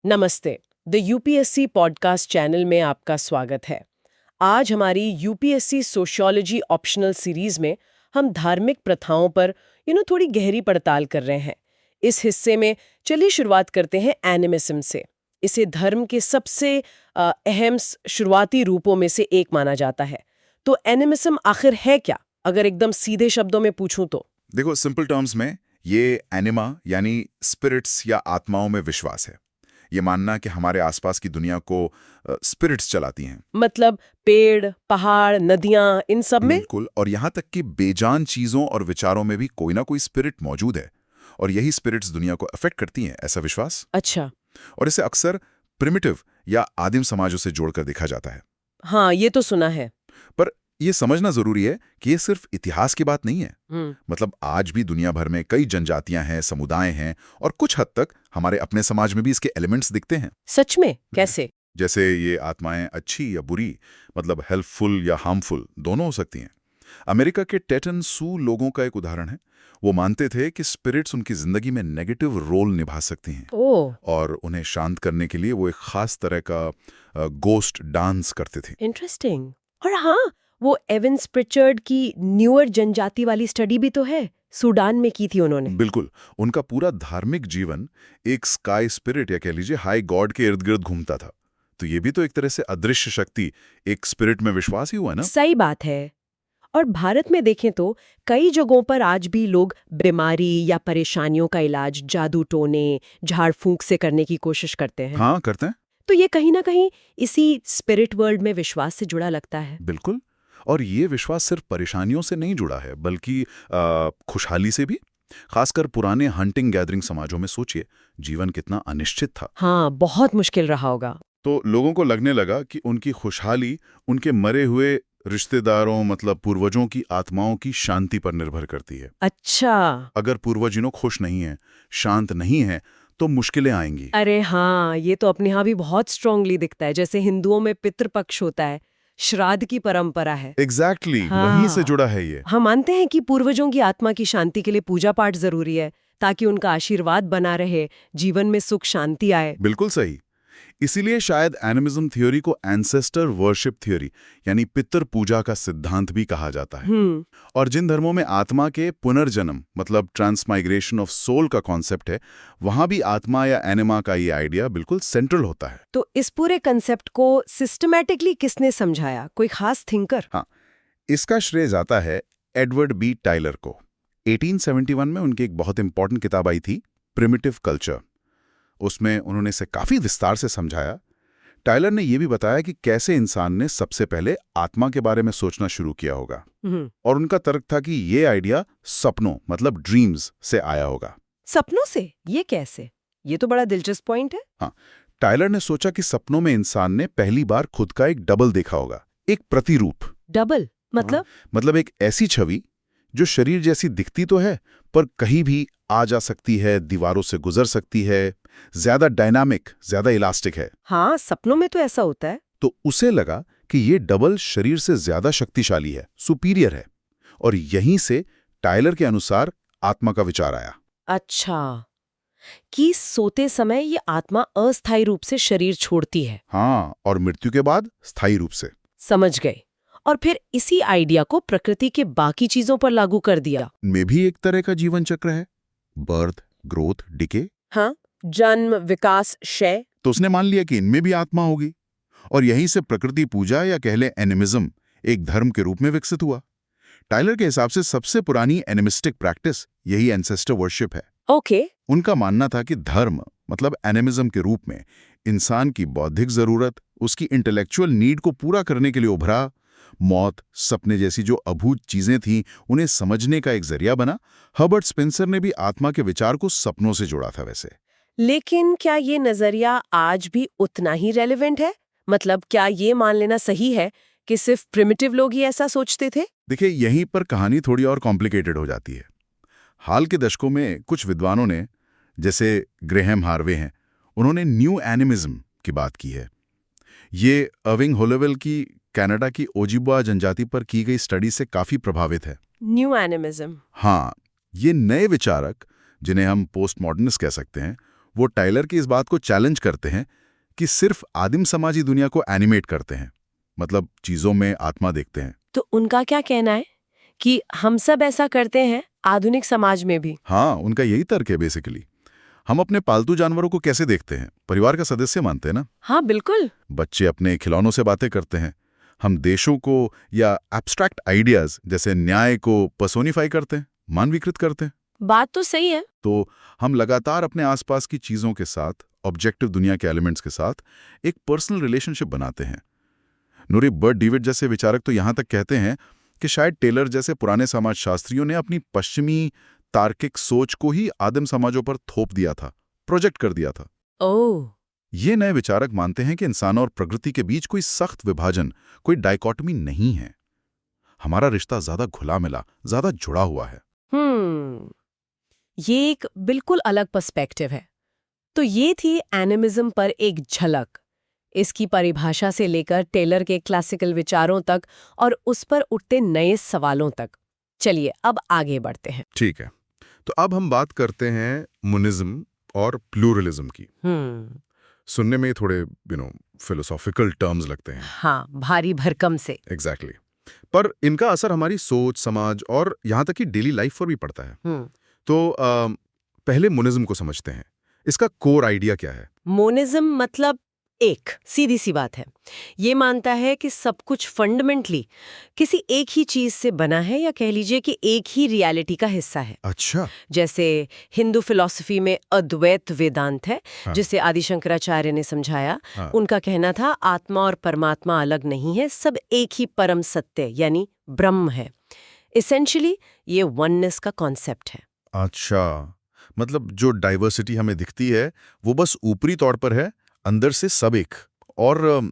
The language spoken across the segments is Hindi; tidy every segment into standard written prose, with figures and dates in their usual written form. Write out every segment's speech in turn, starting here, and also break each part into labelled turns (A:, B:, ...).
A: नमस्ते। द यूपीएससी पॉडकास्ट चैनल में आपका स्वागत है। आज हमारी यूपीएससी सोशियोलॉजी ऑप्शनल सीरीज में हम धार्मिक प्रथाओं पर थोड़ी गहरी पड़ताल कर रहे हैं। इस हिस्से में चलिए शुरुआत करते हैं एनिमिज्म से। इसे धर्म के सबसे अहम शुरुआती रूपों में से एक माना जाता है। तो एनिमिज्म आखिर है क्या, अगर एकदम सीधे शब्दों में पूछूं तो?
B: देखो, सिंपल टर्म्स में ये एनिमा यानी स्पिरिट्स या आत्माओं में विश्वास है। ये मानना कि हमारे आसपास की दुनिया को स्पिरिट्स चलाती हैं।
A: मतलब पेड़, पहाड़, नदियां, इन सब में?
B: बिल्कुल। और यहाँ तक कि बेजान चीजों और विचारों में भी कोई ना कोई स्पिरिट मौजूद है, और यही स्पिरिट्स दुनिया को अफेक्ट करती हैं, ऐसा विश्वास।
A: अच्छा।
B: और इसे अक्सर प्रिमिटिव या आदिम समाजों से जोड़कर देखा जाता है।
A: हाँ, ये तो सुना है।
B: पर ये समझना जरूरी है कि ये सिर्फ इतिहास की बात नहीं है। मतलब आज भी दुनिया भर में कई जनजातियां हैं, समुदाय हैं, और कुछ हद तक हमारे अपने समाज में भी इसके एलिमेंट्स दिखते हैं।
A: सच में? कैसे?
B: जैसे ये आत्माएं अच्छी या बुरी, मतलब हेल्पफुल या हार्मफुल, दोनों हो सकती हैं। अमेरिका के टेटन सू लोगों का एक उदाहरण है। वो मानते थे कि स्पिरिट्स उनकी जिंदगी में नेगेटिव रोल निभा सकती हैं। और उन्हें शांत करने के लिए वो एक खास तरह का गोस्ट डांस करते थे।
A: इंटरेस्टिंग। और हाँ, वो एवंस प्रिचर्ड की न्यूअर जनजाति वाली स्टडी भी तो है, सूडान में की थी उन्होंने।
B: बिल्कुल। उनका पूरा धार्मिक जीवन एक स्काई स्पिरिट या कह लीजिए हाई गॉड के इर्द गिर्द घूमता था। तो ये भी तो एक तरह से अदृश्य शक्ति, एक स्पिरिट में विश्वास ही हुआ ना।
A: सही बात है। और भारत में देखें तो कई जगहों पर आज भी लोग बीमारी या परेशानियों का इलाज जादू टोने, झाड़ फूंक से करने की कोशिश करते हैं।
B: हाँ, करते हैं।
A: तो ये कहीं ना कहीं इसी स्पिरिट वर्ल्ड में विश्वास से जुड़ा लगता है।
B: बिल्कुल। और ये विश्वास सिर्फ परेशानियों से नहीं जुड़ा है, बल्कि खुशहाली से भी। खासकर पुराने हंटिंग गैदरिंग समाजों में सोचिए, जीवन कितना अनिश्चित था।
A: हाँ, बहुत मुश्किल रहा होगा।
B: तो लोगों को लगने लगा कि उनकी खुशहाली उनके मरे हुए रिश्तेदारों, मतलब पूर्वजों की आत्माओं की शांति पर निर्भर करती है।
A: अच्छा।
B: अगर पूर्वजों खुश नहीं है, शांत नहीं है, तो मुश्किलें आएंगी।
A: अरे हाँ, ये तो अपने यहाँ भी बहुत स्ट्रांगली दिखता है। जैसे हिंदुओं में पितृपक्ष होता है, श्राद्ध की परंपरा है।
B: एग्जैक्टली
A: हाँ।
B: वहीं से जुड़ा है ये।
A: हम मानते हैं कि पूर्वजों की आत्मा की शांति के लिए पूजा पाठ जरूरी है, ताकि उनका आशीर्वाद बना रहे, जीवन में सुख शांति आए।
B: बिल्कुल सही। इसीलिए शायद एनिमिज्म थ्योरी को एंसेस्टर वर्शिप थ्योरी यानी पितृ पूजा का सिद्धांत भी कहा जाता है। और जिन धर्मों में आत्मा के पुनर्जन्म, मतलब ट्रांसमाइग्रेशन ऑफ सोल का कॉन्सेप्ट है, वहां भी आत्मा या एनिमा का ये आइडिया बिल्कुल सेंट्रल होता है।
A: तो इस पूरे कंसेप्ट को सिस्टमैटिकली किसने समझाया? कोई खास थिंकर?
B: हाँ, इसका श्रेय जाता है एडवर्ड बी टाइलर को। 1871 में उनकी एक बहुत इंपॉर्टेंट किताब आई थी, प्रिमिटिव कल्चर। उसमें उन्होंने इसे काफी विस्तार से समझाया। टाइलर ने यह भी बताया कि कैसे इंसान ने सबसे पहले आत्मा के बारे में सोचना शुरू किया होगा। और उनका तर्क था कि यह आइडिया सपनों, मतलब ड्रीम्स से आया होगा।
A: सपनों से? ये कैसे? ये तो बड़ा दिलचस्प पॉइंट है।
B: हाँ, टाइलर ने सोचा कि सपनों में इंसान ने पहली बार खुद का एक डबल देखा होगा, एक प्रतिरूप।
A: डबल मतलब?
B: मतलब एक ऐसी छवि जो शरीर जैसी दिखती तो है, पर कहीं भी आ जा सकती है, दीवारों से गुजर सकती है, ज्यादा डायनामिक, ज्यादा इलास्टिक है।
A: हाँ, सपनों में तो ऐसा होता है।
B: तो उसे लगा कि ये डबल शरीर से ज्यादा शक्तिशाली है, सुपीरियर है। और यहीं से टाइलर के अनुसार आत्मा का विचार आया।
A: अच्छा, कि सोते समय ये आत्मा अस्थायी रूप से शरीर छोड़ती है।
B: हाँ, और मृत्यु के बाद स्थायी रूप से।
A: समझ गए। और फिर इसी आइडिया को प्रकृति के बाकी चीजों पर लागू कर दिया।
B: में भी एक तरह का जीवन चक्र है, बर्थ, ग्रोथ, डिके।
A: हाँ, जन्म, विकास, क्षय।
B: तो उसने मान लिया कि इनमें भी आत्मा होगी, और यहीं से प्रकृति पूजा या कह लें एनिमिज्म एक धर्म के रूप में विकसित हुआ। टाइलर के हिसाब से सबसे पुरानी एनिमिस्टिक प्रैक्टिस यही एंसेस्टर वर्शिप है।
A: ओके।
B: उनका मानना था कि धर्म, मतलब एनिमिज्म के रूप में, इंसान की बौद्धिक जरूरत, उसकी इंटेलेक्चुअल नीड को पूरा करने के लिए उभरा। मौत, सपने जैसी जो अभूत चीजें थीं, उन्हें समझने का एक जरिया बना। हर्बर्ट स्पेंसर ने भी आत्मा के विचार को सपनों से जोड़ा था वैसे।
A: लेकिन क्या ये नजरिया आज भी उतना ही रेलेवेंट है? मतलब क्या ये मान लेना सही है कि सिर्फ प्रिमिटिव लोग ही ऐसा सोचते थे?
B: देखिए, यहीं पर कहानी थोड़ी और कॉम्प्लिकेटेड हो जाती है। हाल के दशकों में कुछ विद्वानों ने, जैसे ग्रेहम हार्वे हैं, उन्होंने न्यू एनिमिज्म की बात की है। ये अर्विंग होलोवेल की कनाडा की ओजिबवा जनजाति पर की गई स्टडी से काफी प्रभावित है।
A: New animism?
B: हाँ, ये नए विचारक, जिन्हें हम पोस्ट मॉडर्निस्ट कह सकते हैं, वो टाइलर की इस बात को चैलेंज करते हैं कि सिर्फ आदिम समाजी दुनिया को एनिमेट करते हैं, मतलब चीजों में आत्मा देखते हैं।
A: तो उनका क्या कहना है कि हम सब ऐसा करते हैं आधुनिक समाज में भी?
B: हाँ, उनका यही तर्क है बेसिकली। हम अपने पालतू जानवरों को कैसे देखते हैं? परिवार का सदस्य मानते हैं ना।
A: हाँ बिल्कुल।
B: बच्चे अपने खिलौनों से बातें करते हैं। हम देशों को या एब्स्ट्रैक्ट आइडियाज जैसे न्याय को पर्सोनिफाई करते हैं, मानवीकृत करते हैं।
A: बात तो सही है।
B: तो हम लगातार अपने आसपास की चीजों के साथ, ऑब्जेक्टिव दुनिया के एलिमेंट्स के साथ एक पर्सनल रिलेशनशिप बनाते हैं। नूरी बर्ट डेविड जैसे विचारक तो यहां तक कहते हैं कि शायद टेलर जैसे पुराने समाजशास्त्रियों ने अपनी पश्चिमी तार्किक सोच को ही आदिम समाजों पर थोप दिया था, प्रोजेक्ट कर दिया था।
A: ओह।
B: ये नए विचारक मानते हैं कि इंसान और प्रकृति के बीच कोई सख्त विभाजन, कोई डाइकोटमी नहीं है। हमारा रिश्ता ज्यादा घुला मिला, ज्यादा जुड़ा हुआ है।
A: ये एक बिल्कुल अलग पर्सपेक्टिव है। तो ये थी एनिमिज्म पर एक झलक, इसकी परिभाषा से लेकर टेलर के क्लासिकल विचारों तक और उस पर उठते नए सवालों तक। चलिए अब आगे बढ़ते हैं।
B: ठीक है, तो अब हम बात करते हैं मोनिज्म और प्लूरलिज्म की। सुनने में थोड़े फिलोसॉफिकल टर्म्स लगते हैं।
A: हाँ, भारी भरकम से।
B: एग्जैक्टली पर इनका असर हमारी सोच, समाज और यहाँ तक कि डेली लाइफ पर भी पड़ता है। तो पहले मोनिज्म को समझते हैं। इसका कोर आइडिया क्या है?
A: मोनिज्म मतलब एक, सीधी सी बात है। ये मानता है कि सब कुछ फंडामेंटली किसी एक ही चीज से बना है, या कह लीजिए कि एक ही रियलिटी का हिस्सा है।
B: अच्छा।
A: जैसे हिंदू फिलॉसफी में अद्वैत वेदांत है,
B: हाँ।
A: जिसे आदि शंकराचार्य ने समझाया।
B: हाँ।
A: उनका कहना था आत्मा और परमात्मा अलग नहीं है, सब एक ही परम सत्य यानी ब्रह्म है। इसेंशियली ये वननेस का कॉन्सेप्ट है।
B: अच्छा, मतलब जो डाइवर्सिटी हमें दिखती है वो बस ऊपरी तौर पर है, अंदर से सब एक। और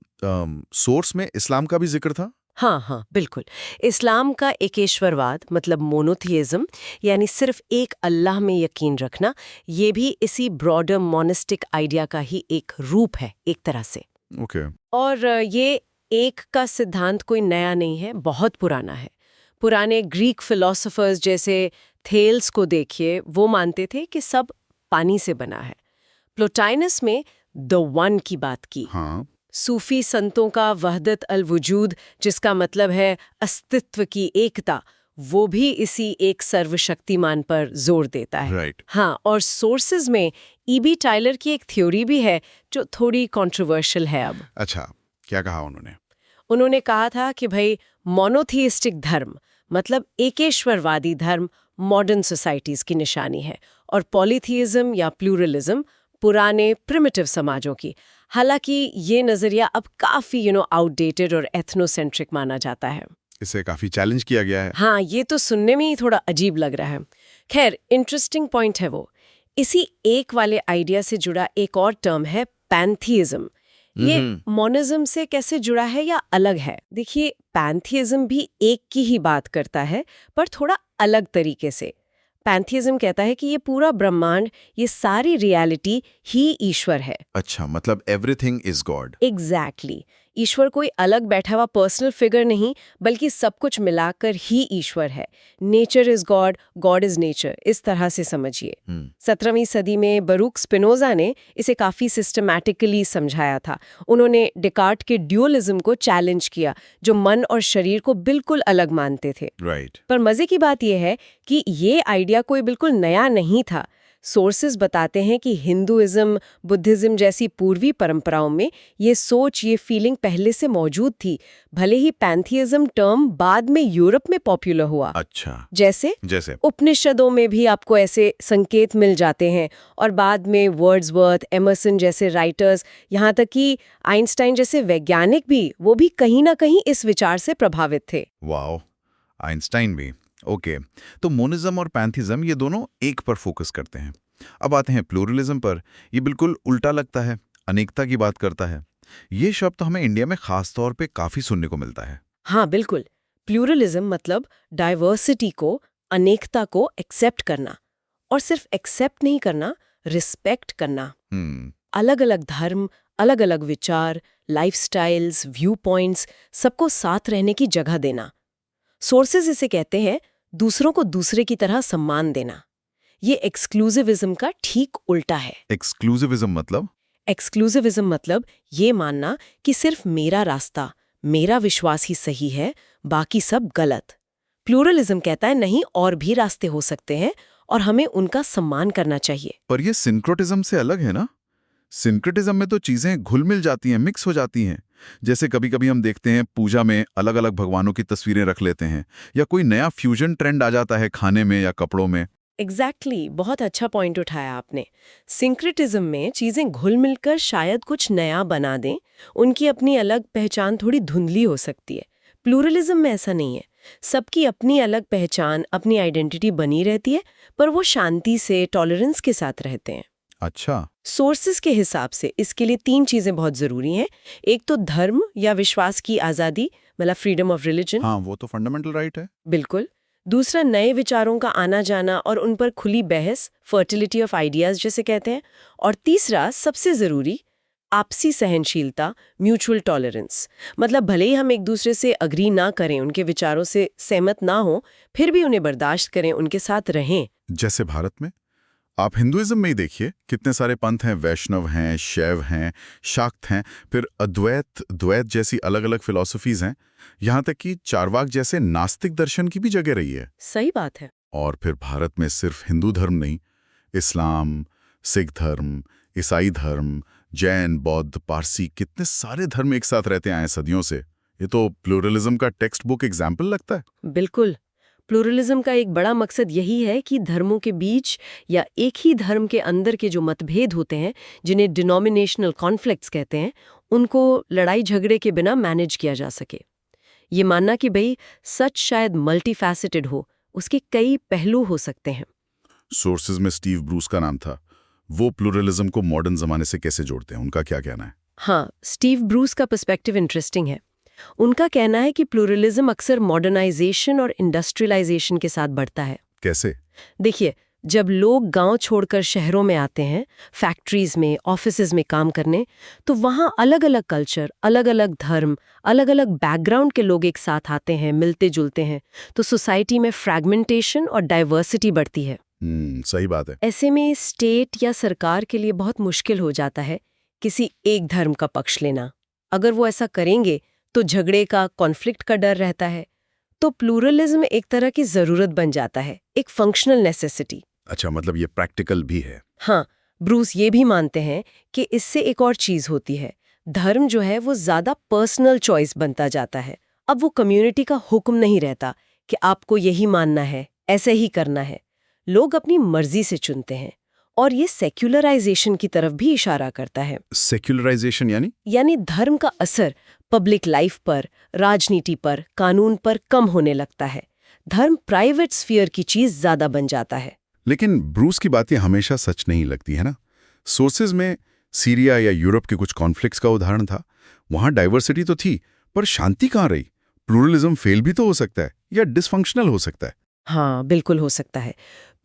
B: सोर्स में इस्लाम का भी जिक्र था।
A: हाँ, बिल्कुल। इस्लाम का एकेश्वरवाद मतलब मोनोथियज्म, यानी सिर्फ एक अल्लाह में यकीन रखना, ये भी इसी ब्रॉडर मोनिस्टिक आइडिया का ही एक रूप है एक तरह से।
B: ओके।
A: और ये एक का सिद्धांत कोई नया नहीं है, बहुत पुराना है। पुराने ग्रीक फिलोसोफर्स जैसे थेल्स को देखिए, वो मानते थे कि सब पानी से बना है। प्लोटाइनस में द वन की बात की।
B: हाँ।
A: सूफी संतों का वहदत अल वजूद, जिसका मतलब है अस्तित्व की एकता, वो भी इसी एक सर्वशक्तिमान पर जोर देता है।
B: राइट।
A: हाँ, और सोर्सेज में ईबी टाइलर की एक थ्योरी भी है जो थोड़ी कंट्रोवर्शियल है अब।
B: अच्छा, क्या कहा उन्होंने?
A: उन्होंने कहा था कि भाई मोनोथियस्टिक धर्म मतलब एकेश्वरवादी धर्म मॉडर्न सोसाइटीज की निशानी है, और पॉलीथियज्म या प्लूरलिज्म पुराने प्रिमिटिव समाजों की। हालांकि ये नजरिया अब काफी आउटडेटेड और एथनोसेंट्रिक माना जाता है।
B: इसे काफी चैलेंज किया गया है।
A: हाँ, ये तो सुनने में ही थोड़ा अजीब लग रहा है। खैर, इंटरेस्टिंग पॉइंट है वो। इसी एक वाले आइडिया से जुड़ा एक और टर्म है पैंथियज्म। ये मोनिज्म से कैसे जुड़ा है या अलग है? देखिए, पैंथियज्म भी एक की ही बात करता है, पर थोड़ा अलग तरीके से। पैंथियज्म कहता है कि ये पूरा ब्रह्मांड, ये सारी रियलिटी ही ईश्वर है।
B: अच्छा, मतलब एवरीथिंग इज गॉड।
A: एग्जैक्टली। ईश्वर कोई अलग बैठा हुआ पर्सनल फिगर नहीं, बल्कि सब कुछ मिलाकर ही ईश्वर है। Nature is God, God is nature, इस तरह से समझिए। 17वीं सदी में बरूक स्पिनोजा ने इसे काफी सिस्टमैटिकली समझाया था। उन्होंने डेकार्ट के ड्यूअलिज्म को चैलेंज किया, जो मन और शरीर को बिल्कुल अलग मानते थे।
B: राइट।
A: पर मजे की बात यह है कि ये आइडिया कोई बिल्कुल नया नहीं था। सोर्सेज बताते हैं कि हिंदुइज्म, बुद्धिज्म जैसी पूर्वी परंपराओं में ये सोच, ये फीलिंग पहले से मौजूद थी, भले ही पैंथियज्म टर्म बाद में यूरोप में पॉपुलर हुआ।
B: अच्छा।
A: जैसे उपनिषदों में भी आपको ऐसे संकेत मिल जाते हैं, और बाद में वर्ड्सवर्थ, एमर्सन जैसे राइटर्स, यहाँ तक कि आइंस्टाइन जैसे वैज्ञानिक भी, वो भी कहीं ना कहीं इस विचार से प्रभावित थे।
B: वाओ, आइंस्टाइन भी। ओके, तो मोनिज्म और पैंथिज्म ये दोनों एक पर फोकस करते हैं। अब आते हैं प्लूरलिज्म पर। ये बिल्कुल उल्टा लगता है, अनेकता की बात करता है। ये शब्द तो हमें इंडिया में खास तौर पे काफी सुनने को मिलता है।
A: हाँ बिल्कुल। प्लूरलिज्म मतलब डाइवर्सिटी को, अनेकता को एक्सेप्ट करना, और सिर्फ एक्सेप्ट नहीं करना, रिस्पेक्ट करना। अलग अलग धर्म, अलग अलग विचार, लाइफस्टाइल्स, व्यू पॉइंट्स, सबको साथ रहने की जगह देना। सोर्सेज इसे कहते हैं दूसरों को दूसरे की तरह सम्मान देना। ये एक्सक्लूसिविज्म का ठीक उल्टा है।
B: एक्सक्लूसिविज्म मतलब?
A: एक्सक्लूसिविज्म मतलब ये मानना कि सिर्फ मेरा रास्ता, मेरा विश्वास ही सही है, बाकी सब गलत। प्लूरलिज्म कहता है नहीं, और भी रास्ते हो सकते हैं और हमें उनका सम्मान करना चाहिए।
B: पर ये सिंक्रोटिज्म से अलग है ना? सिंक्रेटिज्म में तो चीजें घुल मिल जाती हैं, मिक्स हो जाती हैं। जैसे कभी कभी हम देखते हैं पूजा में अलग अलग भगवानों की तस्वीरें रख लेते हैं, या कोई नया फ्यूजन ट्रेंड आ जाता है खाने में या कपड़ों में।
A: एग्जैक्टली, बहुत अच्छा पॉइंट उठाया आपने। सिंक्रेटिज्म में चीजें घुल मिलकर शायद कुछ नया बना दें, उनकी अपनी अलग पहचान थोड़ी धुंधली हो सकती है। प्लूरलिज्म में ऐसा नहीं है, सबकी अपनी अलग पहचान, अपनी आइडेंटिटी बनी रहती है, पर वो शांति से, टॉलरेंस के साथ रहते हैं।
B: अच्छा।
A: सोर्सेज के हिसाब से इसके लिए 3 चीजें बहुत जरूरी हैं। एक तो धर्म या विश्वास की आजादी, मतलब फ्रीडम ऑफ रिलीजन।
B: हाँ, वो तो फंडामेंटल राइट है।
A: बिल्कुल। दूसरा, नए विचारों का आना जाना और उन पर खुली बहस, फर्टिलिटी ऑफ आइडियाज जिसे कहते हैं। और तीसरा, सबसे जरूरी, आपसी सहनशीलता, म्यूचुअल टॉलरेंस। मतलब भले ही हम एक दूसरे से अग्री ना करें, उनके विचारों से सहमत ना हो, फिर भी उन्हें बर्दाश्त करें, उनके साथ रहें।
B: जैसे भारत में आप हिंदुइज्म में ही देखिए, कितने सारे पंथ हैं, वैष्णव हैं, शैव हैं, शाक्त हैं, फिर अद्वैत, द्वैत जैसी अलग अलग फिलॉसफीज हैं, यहाँ तक कि चारवाक जैसे नास्तिक दर्शन की भी जगह रही है।
A: सही बात है।
B: और फिर भारत में सिर्फ हिंदू धर्म नहीं, इस्लाम, सिख धर्म, ईसाई धर्म, जैन, बौद्ध, पारसी, कितने सारे धर्म एक साथ रहते आए हैं सदियों से। ये तो प्लूरलिज्म का टेक्स्ट बुक एग्जाम्पल लगता है।
A: बिल्कुल। प्लूरलिज्म का एक बड़ा मकसद यही है कि धर्मों के बीच या एक ही धर्म के अंदर के जो मतभेद होते हैं, जिन्हें डिनोमिनेशनल कॉन्फ्लिक्ट्स कहते हैं, उनको लड़ाई झगड़े के बिना मैनेज किया जा सके। ये मानना कि भई सच शायद मल्टीफैसेटेड हो, उसके कई पहलू हो सकते हैं।
B: सोर्सेज में स्टीव ब्रूस का नाम था। वो प्लूरलिज्म को मॉडर्न जमाने से कैसे जोड़ते हैं, उनका क्या कहना है?
A: हाँ, स्टीव ब्रूस का पर्सपेक्टिव इंटरेस्टिंग है। उनका कहना है कि प्लूरलिज्म अक्सर मॉडर्नाइजेशन और इंडस्ट्रियलाइजेशन के साथ बढ़ता है।
B: कैसे?
A: देखिए, जब लोग गांव छोड़कर शहरों में आते हैं, फैक्ट्रीज में, ऑफिसेज में काम करने, तो वहाँ अलग अलग कल्चर, अलग अलग धर्म, अलग अलग बैकग्राउंड के लोग एक साथ आते हैं, मिलते जुलते हैं, तो सोसाइटी में फ्रैगमेंटेशन और डाइवर्सिटी बढ़ती है।
B: सही बात है।
A: ऐसे में स्टेट या सरकार के लिए बहुत मुश्किल हो जाता है किसी एक धर्म का पक्ष लेना। अगर वो ऐसा करेंगे तो झगड़े का, कॉन्फ्लिक्ट का डर रहता है। तो प्लूरलिज्म एक तरह की जरूरत बन जाता है, एक फंक्शनल नेसेसिटी।
B: अच्छा, मतलब ये प्रैक्टिकल भी है।
A: हाँ, ब्रूस ये भी मानते हैं कि इससे एक और चीज होती है, धर्म जो है वो ज्यादा पर्सनल चॉइस बनता जाता है। अब वो कम्युनिटी का हुक्म नहीं रहता कि आपको यही मानना है, ऐसे ही करना है। लोग अपनी मर्जी से चुनते हैं, और ये सेक्युलराइजेशन की तरफ भी इशारा करता है।
B: सेक्युलराइजेशन
A: यानी धर्म का असर पब्लिक लाइफ पर, राजनीति पर, कानून पर कम होने लगता है। धर्म प्राइवेट स्फीयर की चीज ज्यादा बन जाता है।
B: लेकिन ब्रूस की बातें हमेशा सच नहीं लगती है ना। सोर्सेज में सीरिया या यूरोप के कुछ कॉन्फ्लिक्ट्स का उदाहरण था। वहां डाइवर्सिटी तो थी, पर शांति कहाँ रही? प्लूरलिज्म फेल भी तो हो सकता है, या डिसफंक्शनल हो सकता है।
A: हाँ, बिल्कुल हो सकता है।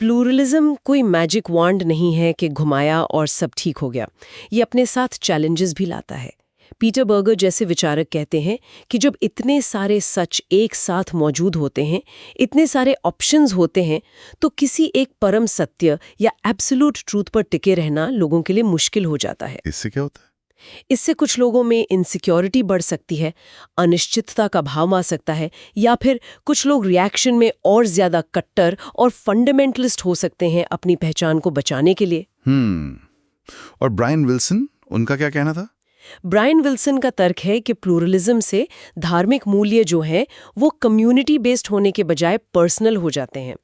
A: प्लूरलिज्म कोई मैजिक वांड नहीं है कि घुमाया और सब ठीक हो गया। ये अपने साथ चैलेंजेस भी लाता है। पीटर बर्गर जैसे विचारक कहते हैं कि जब इतने सारे सच एक साथ मौजूद होते हैं, इतने सारे ऑप्शंस होते हैं, तो किसी एक परम सत्य या एब्सोल्यूट ट्रूथ पर टिके रहना लोगों के लिए मुश्किल हो जाता है।
B: इससे क्या होता है?
A: इससे कुछ लोगों में इनसिक्योरिटी बढ़ सकती है, अनिश्चितता का भाव आ सकता है, या फिर कुछ लोग रिएक्शन में और ज्यादा कट्टर और फंडामेंटलिस्ट हो सकते हैं अपनी पहचान को बचाने के लिए।
B: और ब्रायन विल्सन, उनका क्या कहना था?
A: ब्रायन विल्सन का तर्क है कि प्लूरलिज्म से धार्मिक मूल्य जो हैं वो कम्युनिटी बेस्ड होने के बजाय पर्सनल हो जाते हैं।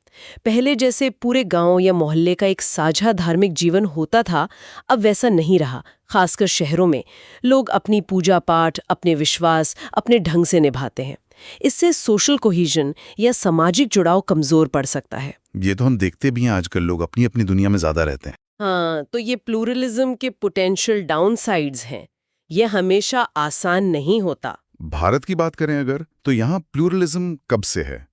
A: पहले जैसे पूरे गांव या मोहल्ले का एक साझा धार्मिक जीवन होता था, अब वैसा नहीं रहा। खासकर शहरों में लोग अपनी पूजा पाठ, अपने विश्वास अपने ढंग से निभाते हैं। इससे सोशल कोहीजन या सामाजिक जुड़ाव कमजोर पड़ सकता है।
B: ये तो हम देखते भी हैं, आजकल लोग अपनी अपनी दुनिया में ज्यादा रहते हैं।
A: हाँ, तो ये प्लूरलिज्म के पोटेंशियल डाउनसाइड्स हैं। ये हमेशा आसान नहीं होता।
B: भारत की बात करें अगर, तो यहाँ प्लूरलिज्म कब से है?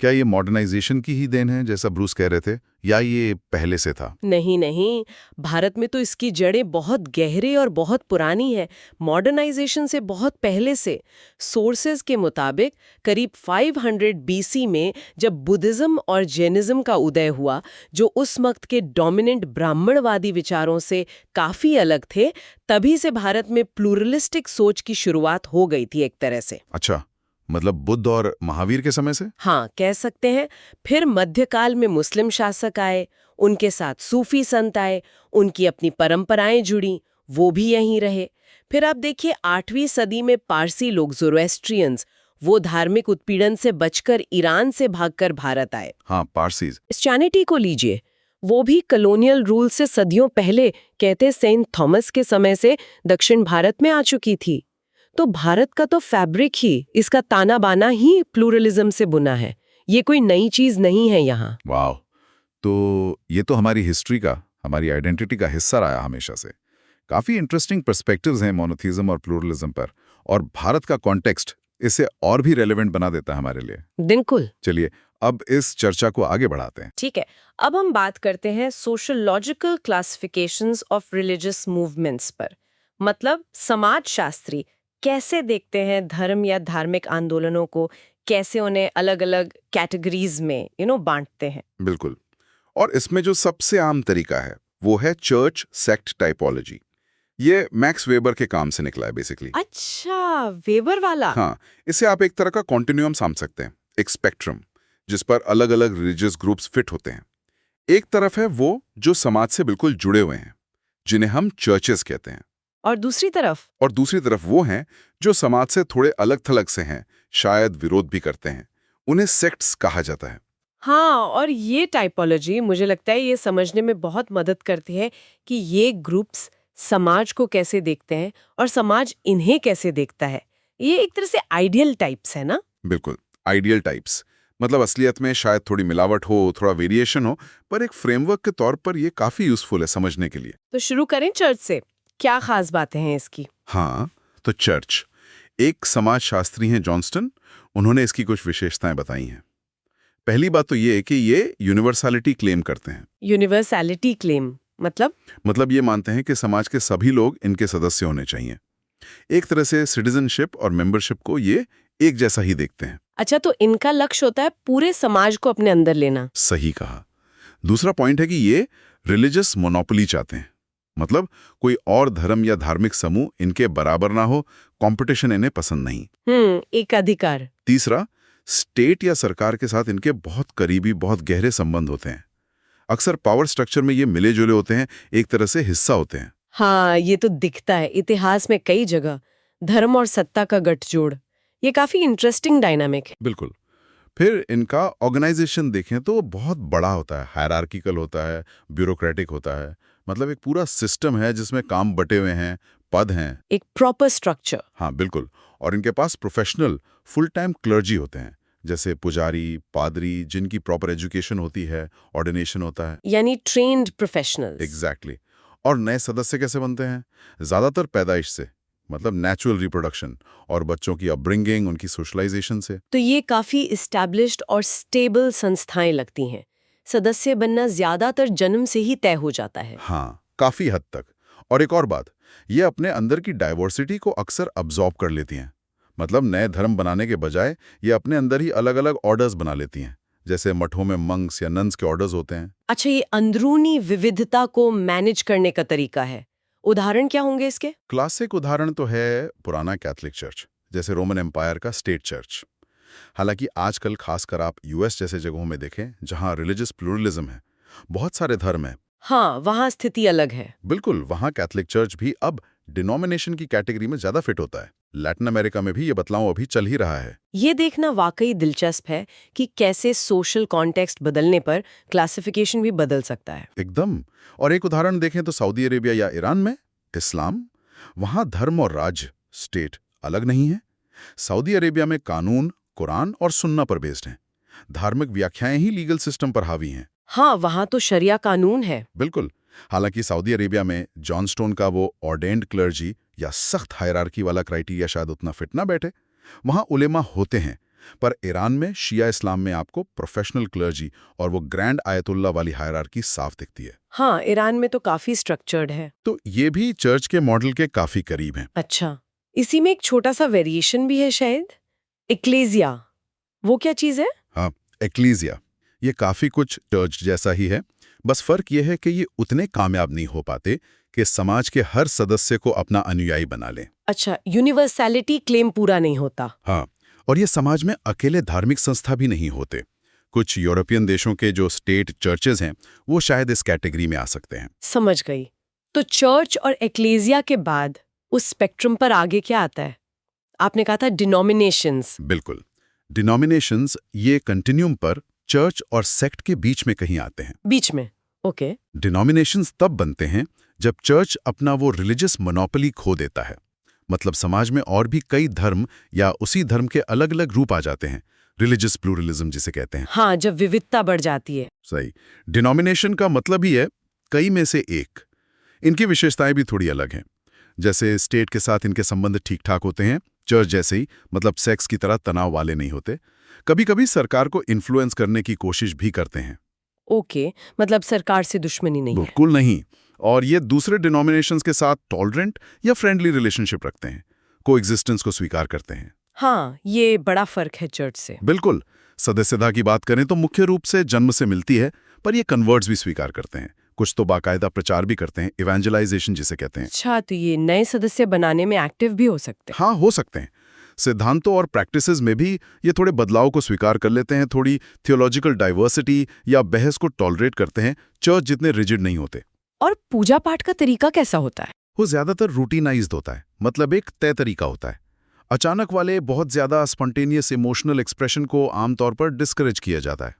B: क्या ये मॉडर्नाइजेशन की ही देन है जैसा ब्रूस कह रहे थे, या ये पहले से था?
A: नहीं नहीं, भारत में तो इसकी जड़ें बहुत गहरी और बहुत पुरानी है, मॉडर्नाइजेशन से बहुत पहले से। सोर्सेज के मुताबिक करीब 500 बीसी में जब बुद्धिज्म और जैनिज्म का उदय हुआ, जो उस वक्त के डोमिनेंट ब्राह्मणवादी विचारों से काफी अलग थे, तभी से भारत में प्लूरलिस्टिक सोच की शुरुआत हो गई थी एक तरह से।
B: अच्छा, मतलब बुद्ध और महावीर के समय से?
A: हाँ, कह सकते हैं। फिर मध्यकाल में मुस्लिम शासक आए, उनके साथ सूफी संत आए, उनकी अपनी परंपराएं जुड़ी, वो भी यहीं रहे। फिर आप देखिए 8वीं सदी में पारसी लोग, ज़ोरोएस्ट्रियंस, वो धार्मिक उत्पीड़न से बचकर ईरान से भागकर भारत आए।
B: हाँ, पारसीज।
A: क्रिश्चियनिटी को लीजिए, वो भी कॉलोनियल रूल से सदियों पहले, कहते सेंट थॉमस के समय से दक्षिण भारत में आ चुकी थी। तो भारत का तो फैब्रिक ही, इसका ताना बाना ही प्लूरलिज्म से बुना है। ये कोई नई चीज नहीं है यहाँ।
B: वाह, तो ये तो हमारी हिस्ट्री का, हमारी आइडेंटिटी का हिस्सा रहा हमेशा से। काफी इंटरेस्टिंग पर्सपेक्टिव्स हैं मोनोथीज्म और प्लूरलिज्म पर, और भारत का कॉन्टेक्स्ट इसे और भी रेलेवेंट बना देता है हमारे लिए।
A: बिल्कुल।
B: चलिए अब इस चर्चा को आगे बढ़ाते हैं।
A: ठीक है, अब हम बात करते हैं sociological classifications of religious movements पर। मतलब समाजशास्त्री कैसे देखते हैं धर्म या धार्मिक आंदोलनों को, कैसे उन्हें अलग अलग कैटेगरीज में बांटते हैं।
B: बिल्कुल, और इसमें जो सबसे आम तरीका है वो है चर्च सेक्ट टाइपोलॉजी। ये मैक्स वेबर के काम से निकला है बेसिकली।
A: अच्छा, वेबर वाला।
B: हाँ, इसे आप एक तरह का कॉन्टिन्यूम समझ सकते हैं, एक स्पेक्ट्रम जिस पर अलग अलग रिलीजियस ग्रुप्स फिट होते हैं। एक तरफ है वो जो समाज से बिल्कुल जुड़े हुए हैं, जिन्हें हम चर्चेस कहते हैं,
A: और दूसरी तरफ
B: वो हैं जो समाज से थोड़े अलग थलग से हैं, शायद विरोध भी करते हैं, उन्हें सेक्ट्स कहा जाता है।
A: हाँ, और ये टाइपोलॉजी मुझे लगता है ये समझने में बहुत मदद करती है कि ये ग्रुप्स समाज को कैसे देखते हैं और समाज इन्हें कैसे देखता है। ये एक तरह से आइडियल टाइप्स है ना।
B: बिल्कुल, आइडियल टाइप्स, मतलब असलियत में शायद थोड़ी मिलावट हो, थोड़ा वेरिएशन हो, पर एक फ्रेमवर्क के तौर पर ये काफी यूजफुल है समझने के लिए।
A: तो शुरू करें चर्च से, क्या खास बातें हैं इसकी?
B: हाँ, तो चर्च, एक समाजशास्त्री हैं जॉनस्टन, उन्होंने इसकी कुछ विशेषताएं बताई हैं। पहली बात तो ये है कि ये यूनिवर्सैलिटी क्लेम करते हैं।
A: यूनिवर्सैलिटी क्लेम
B: मतलब ये मानते हैं कि समाज के सभी लोग इनके सदस्य होने चाहिए। एक तरह से सिटीजनशिप और मेंबरशिप को ये एक जैसा ही देखते हैं।
A: अच्छा, तो इनका लक्ष्य होता है पूरे समाज को अपने अंदर लेना।
B: सही कहा। दूसरा पॉइंट है कि ये रिलीजियस मोनोपोली चाहते हैं, मतलब कोई और धर्म या धार्मिक समूह इनके बराबर ना हो, कंपटीशन इन्हें पसंद नहीं।
A: एक अधिकार।
B: तीसरा, स्टेट या सरकार के साथ इनके बहुत करीबी, बहुत गहरे संबंध होते हैं। अक्सर पावर स्ट्रक्चर में ये मिले जुले होते हैं, एक तरह से हिस्सा होते हैं।
A: हाँ, ये तो दिखता है इतिहास में कई जगह, धर्म और सत्ता का गठजोड़। ये काफी इंटरेस्टिंग डायनामिक है।
B: बिल्कुल। फिर इनका ऑर्गेनाइजेशन देखें तो बहुत बड़ा होता है, हायरार्किकल होता है, ब्यूरोक्रेटिक होता है, मतलब एक पूरा सिस्टम है जिसमें काम बटे हुए हैं, पद हैं,
A: एक प्रॉपर स्ट्रक्चर।
B: हाँ बिल्कुल। और इनके पास प्रोफेशनल फुल टाइम क्लर्जी होते हैं, जैसे पुजारी, पादरी, जिनकी प्रॉपर एजुकेशन होती है, ऑर्डिनेशन होता है,
A: यानी ट्रेन्ड प्रोफेशनल्स।
B: एग्जैक्टली। और नए सदस्य कैसे बनते हैं? ज्यादातर पैदाइश से, मतलब नेचुरल रिप्रोडक्शन, और बच्चों की अपब्रिंगिंग, उनकी सोशलाइजेशन से।
A: तो ये काफी इस्टेब्लिश्ड और स्टेबल संस्थाएं लगती हैं। सदस्य बनना ज्यादातर जन्म से ही तय हो जाता है।
B: हाँ, काफी हद तक। और एक और बात, ये अपने अंदर की डाइवर्सिटी को अक्सर अब्जॉर्ब कर लेती हैं। मतलब नए धर्म बनाने के बजाय ये अपने अंदर ही अलग अलग ऑर्डर्स बना लेती हैं, जैसे मठों में मंक्स या नन्स के ऑर्डर्स होते हैं।
A: अच्छा, ये अंदरूनी विविधता को मैनेज करने का तरीका है। उदाहरण क्या होंगे इसके?
B: क्लासिक उदाहरण तो है पुराना कैथोलिक चर्च, जैसे रोमन एम्पायर का स्टेट चर्च। हालांकि आजकल खासकर आप यूएस जैसे जगहों में देखें जहां रिलीजियस प्लूरलिज्म है, बहुत सारे धर्म है।
A: हाँ, वहाँ स्थिति अलग है।
B: बिल्कुल, वहां कैथोलिक चर्च भी अब डिनोमिनेशन की कैटेगरी में ज्यादा फिट होता है। लैटिन अमेरिका में भी ये बदलाव अभी चल ही रहा है।
A: ये देखना वाकई दिलचस्प है कि कैसे सोशल कॉन्टेक्स्ट बदलने पर क्लासिफिकेशन भी बदल सकता है।
B: एकदम। और एक उदाहरण देखें तो सऊदी अरेबिया या ईरान में इस्लाम, वहां धर्म और राज्य, स्टेट अलग नहीं है। सऊदी अरेबिया में कानून कुरान और सुन्ना पर बेस्ड हैं। धार्मिक व्याख्याएं ही लीगल सिस्टम पर हावी हैं।
A: हाँ, वहाँ तो शरिया कानून है।
B: बिल्कुल। हालांकि सऊदी अरेबिया में जॉन स्टोन का वो ऑर्डेन्ड क्लर्जी या सख्त हायरार्की वाला क्राइटेरिया शायद उतना फिट ना बैठे। वहां उलेमा होते हैं, पर ईरान में शिया इस्लाम में आपको प्रोफेशनल क्लर्जी और वो ग्रैंड आयतुल्ला वाली हायरार्की साफ दिखती है।
A: हाँ, ईरान में तो काफी स्ट्रक्चर्ड है।
B: तो ये भी चर्च के मॉडल के काफी करीब हैं।
A: अच्छा, इसी में एक छोटा सा वेरिएशन भी है शायद, एक्लेसिया, वो क्या चीज है?
B: हाँ, एक्लीसिया ये काफी कुछ चर्च जैसा ही है, बस फर्क ये है कि ये उतने कामयाब नहीं हो पाते कि समाज के हर सदस्य को अपना अनुयायी बना लें।
A: अच्छा, यूनिवर्सैलिटी क्लेम पूरा नहीं होता।
B: हाँ, और ये समाज में अकेले धार्मिक संस्था भी नहीं होते। कुछ यूरोपियन देशों के जो स्टेट चर्चेज हैं वो शायद इस कैटेगरी में आ सकते हैं।
A: समझ गई। तो चर्च और एक्लेसिया के बाद उस स्पेक्ट्रम पर आगे क्या आता है? आपने कहा था डिनोमिनेशंस।
B: बिल्कुल, डिनोमिनेशंस ये कंटिन्यूम पर चर्च और सेक्ट के बीच में कहीं आते हैं।
A: बीच में, ओके।
B: डिनोमिनेशंस तब बनते हैं जब चर्च अपना वो रिलीजियस मोनोपोली खो देता है। मतलब समाज में और भी कई धर्म या उसी धर्म के अलग अलग रूप आ जाते हैं, रिलीजियस प्लूरलिज्म जिसे कहते हैं।
A: हाँ, जब विविधता बढ़ जाती है।
B: सही। डिनोमिनेशन का मतलब ही है कई में से एक। इनकी विशेषताएं भी थोड़ी अलग हैं। जैसे स्टेट के साथ इनके संबंध ठीक ठाक होते हैं, चर्च जैसे ही, मतलब सेक्स की तरह तनाव वाले नहीं होते। कभी कभी सरकार को इन्फ्लुएंस करने की कोशिश भी करते हैं।
A: ओके, मतलब सरकार से दुश्मनी नहीं है।
B: बिल्कुल नहीं। और ये दूसरे डिनोमिनेशंस के साथ टॉलरेंट या फ्रेंडली रिलेशनशिप रखते हैं, कोएग्जिस्टेंस को स्वीकार करते हैं।
A: हाँ, ये बड़ा फर्क है चर्च से।
B: बिल्कुल। सदस्यता की बात करें तो मुख्य रूप से जन्म से मिलती है, पर ये कन्वर्ट्स भी स्वीकार करते हैं। कुछ तो बाकायदा प्रचार भी करते हैं, इवेंजलाइजेशन जिसे कहते हैं।
A: अच्छा, तो ये नए सदस्य बनाने में एक्टिव भी हो सकते हैं।
B: हाँ, हो सकते हैं। सिद्धांतों और प्रैक्टिसेस में भी ये थोड़े बदलाव को स्वीकार कर लेते हैं, थोड़ी थियोलॉजिकल डाइवर्सिटी या बहस को टॉलरेट करते हैं। चर्च जितने रिजिड नहीं होते।
A: और पूजा पाठ का तरीका कैसा होता है?
B: वो ज्यादातर रूटीनाइज्ड होता है, मतलब एक तय तरीका होता है। अचानक वाले बहुत ज्यादा स्पॉन्टेनियस इमोशनल एक्सप्रेशन को आमतौर पर डिस्करेज किया जाता है।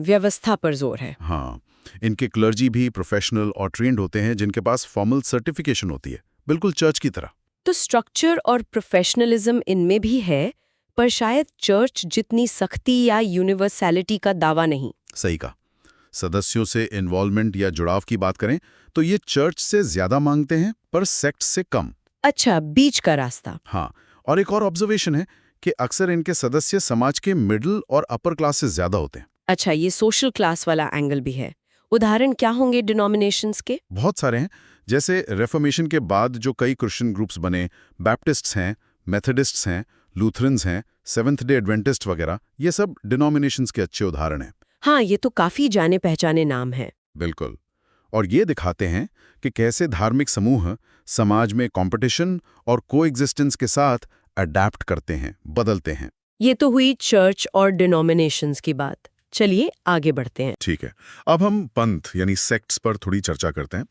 A: व्यवस्था पर जोर है।
B: हाँ, इनके क्लर्जी भी प्रोफेशनल और ट्रेंड होते हैं, जिनके पास फॉर्मल सर्टिफिकेशन होती है, बिल्कुल चर्च की तरह।
A: तो स्ट्रक्चर और प्रोफेशनलिज्म इनमें भी है, पर शायद चर्च जितनी सख्ती या यूनिवर्सैलिटी का दावा नहीं।
B: सही कहा। सदस्यों से इन्वॉल्वमेंट या जुड़ाव की बात करें तो ये चर्च से ज्यादा मांगते हैं, पर सेक्ट से कम।
A: अच्छा, बीच का रास्ता।
B: हाँ, और एक और ऑब्जर्वेशन है कि अक्सर इनके सदस्य समाज के मिडिल और अपर क्लास से ज्यादा होते हैं।
A: अच्छा, ये सोशल क्लास वाला एंगल भी है। उदाहरण क्या होंगे डिनोमिनेशंस के?
B: बहुत सारे हैं। जैसे रेफॉर्मेशन के बाद जो कई क्रिश्चियन ग्रुप्स बने, बैप्टिस्ट्स हैं, मेथोडिस्ट्स हैं, लूथरन्स हैं, सेवेंथ डे एडवेंटिस्ट वगैरह, ये सब डिनोमिनेशंस के अच्छे उदाहरण हैं।
A: हाँ, ये तो काफी जाने पहचाने नाम हैं।
B: बिल्कुल। और ये दिखाते हैं कि कैसे धार्मिक समूह समाज में कंपटीशन और कोएग्जिस्टेंस के साथ अडैप्ट करते हैं, बदलते हैं।
A: ये तो हुई चर्च और डिनोमिनेशंस की बात। चलिए आगे बढ़ते हैं।
B: ठीक है, अब हम पंथ यानी सेक्ट्स पर थोड़ी चर्चा करते हैं।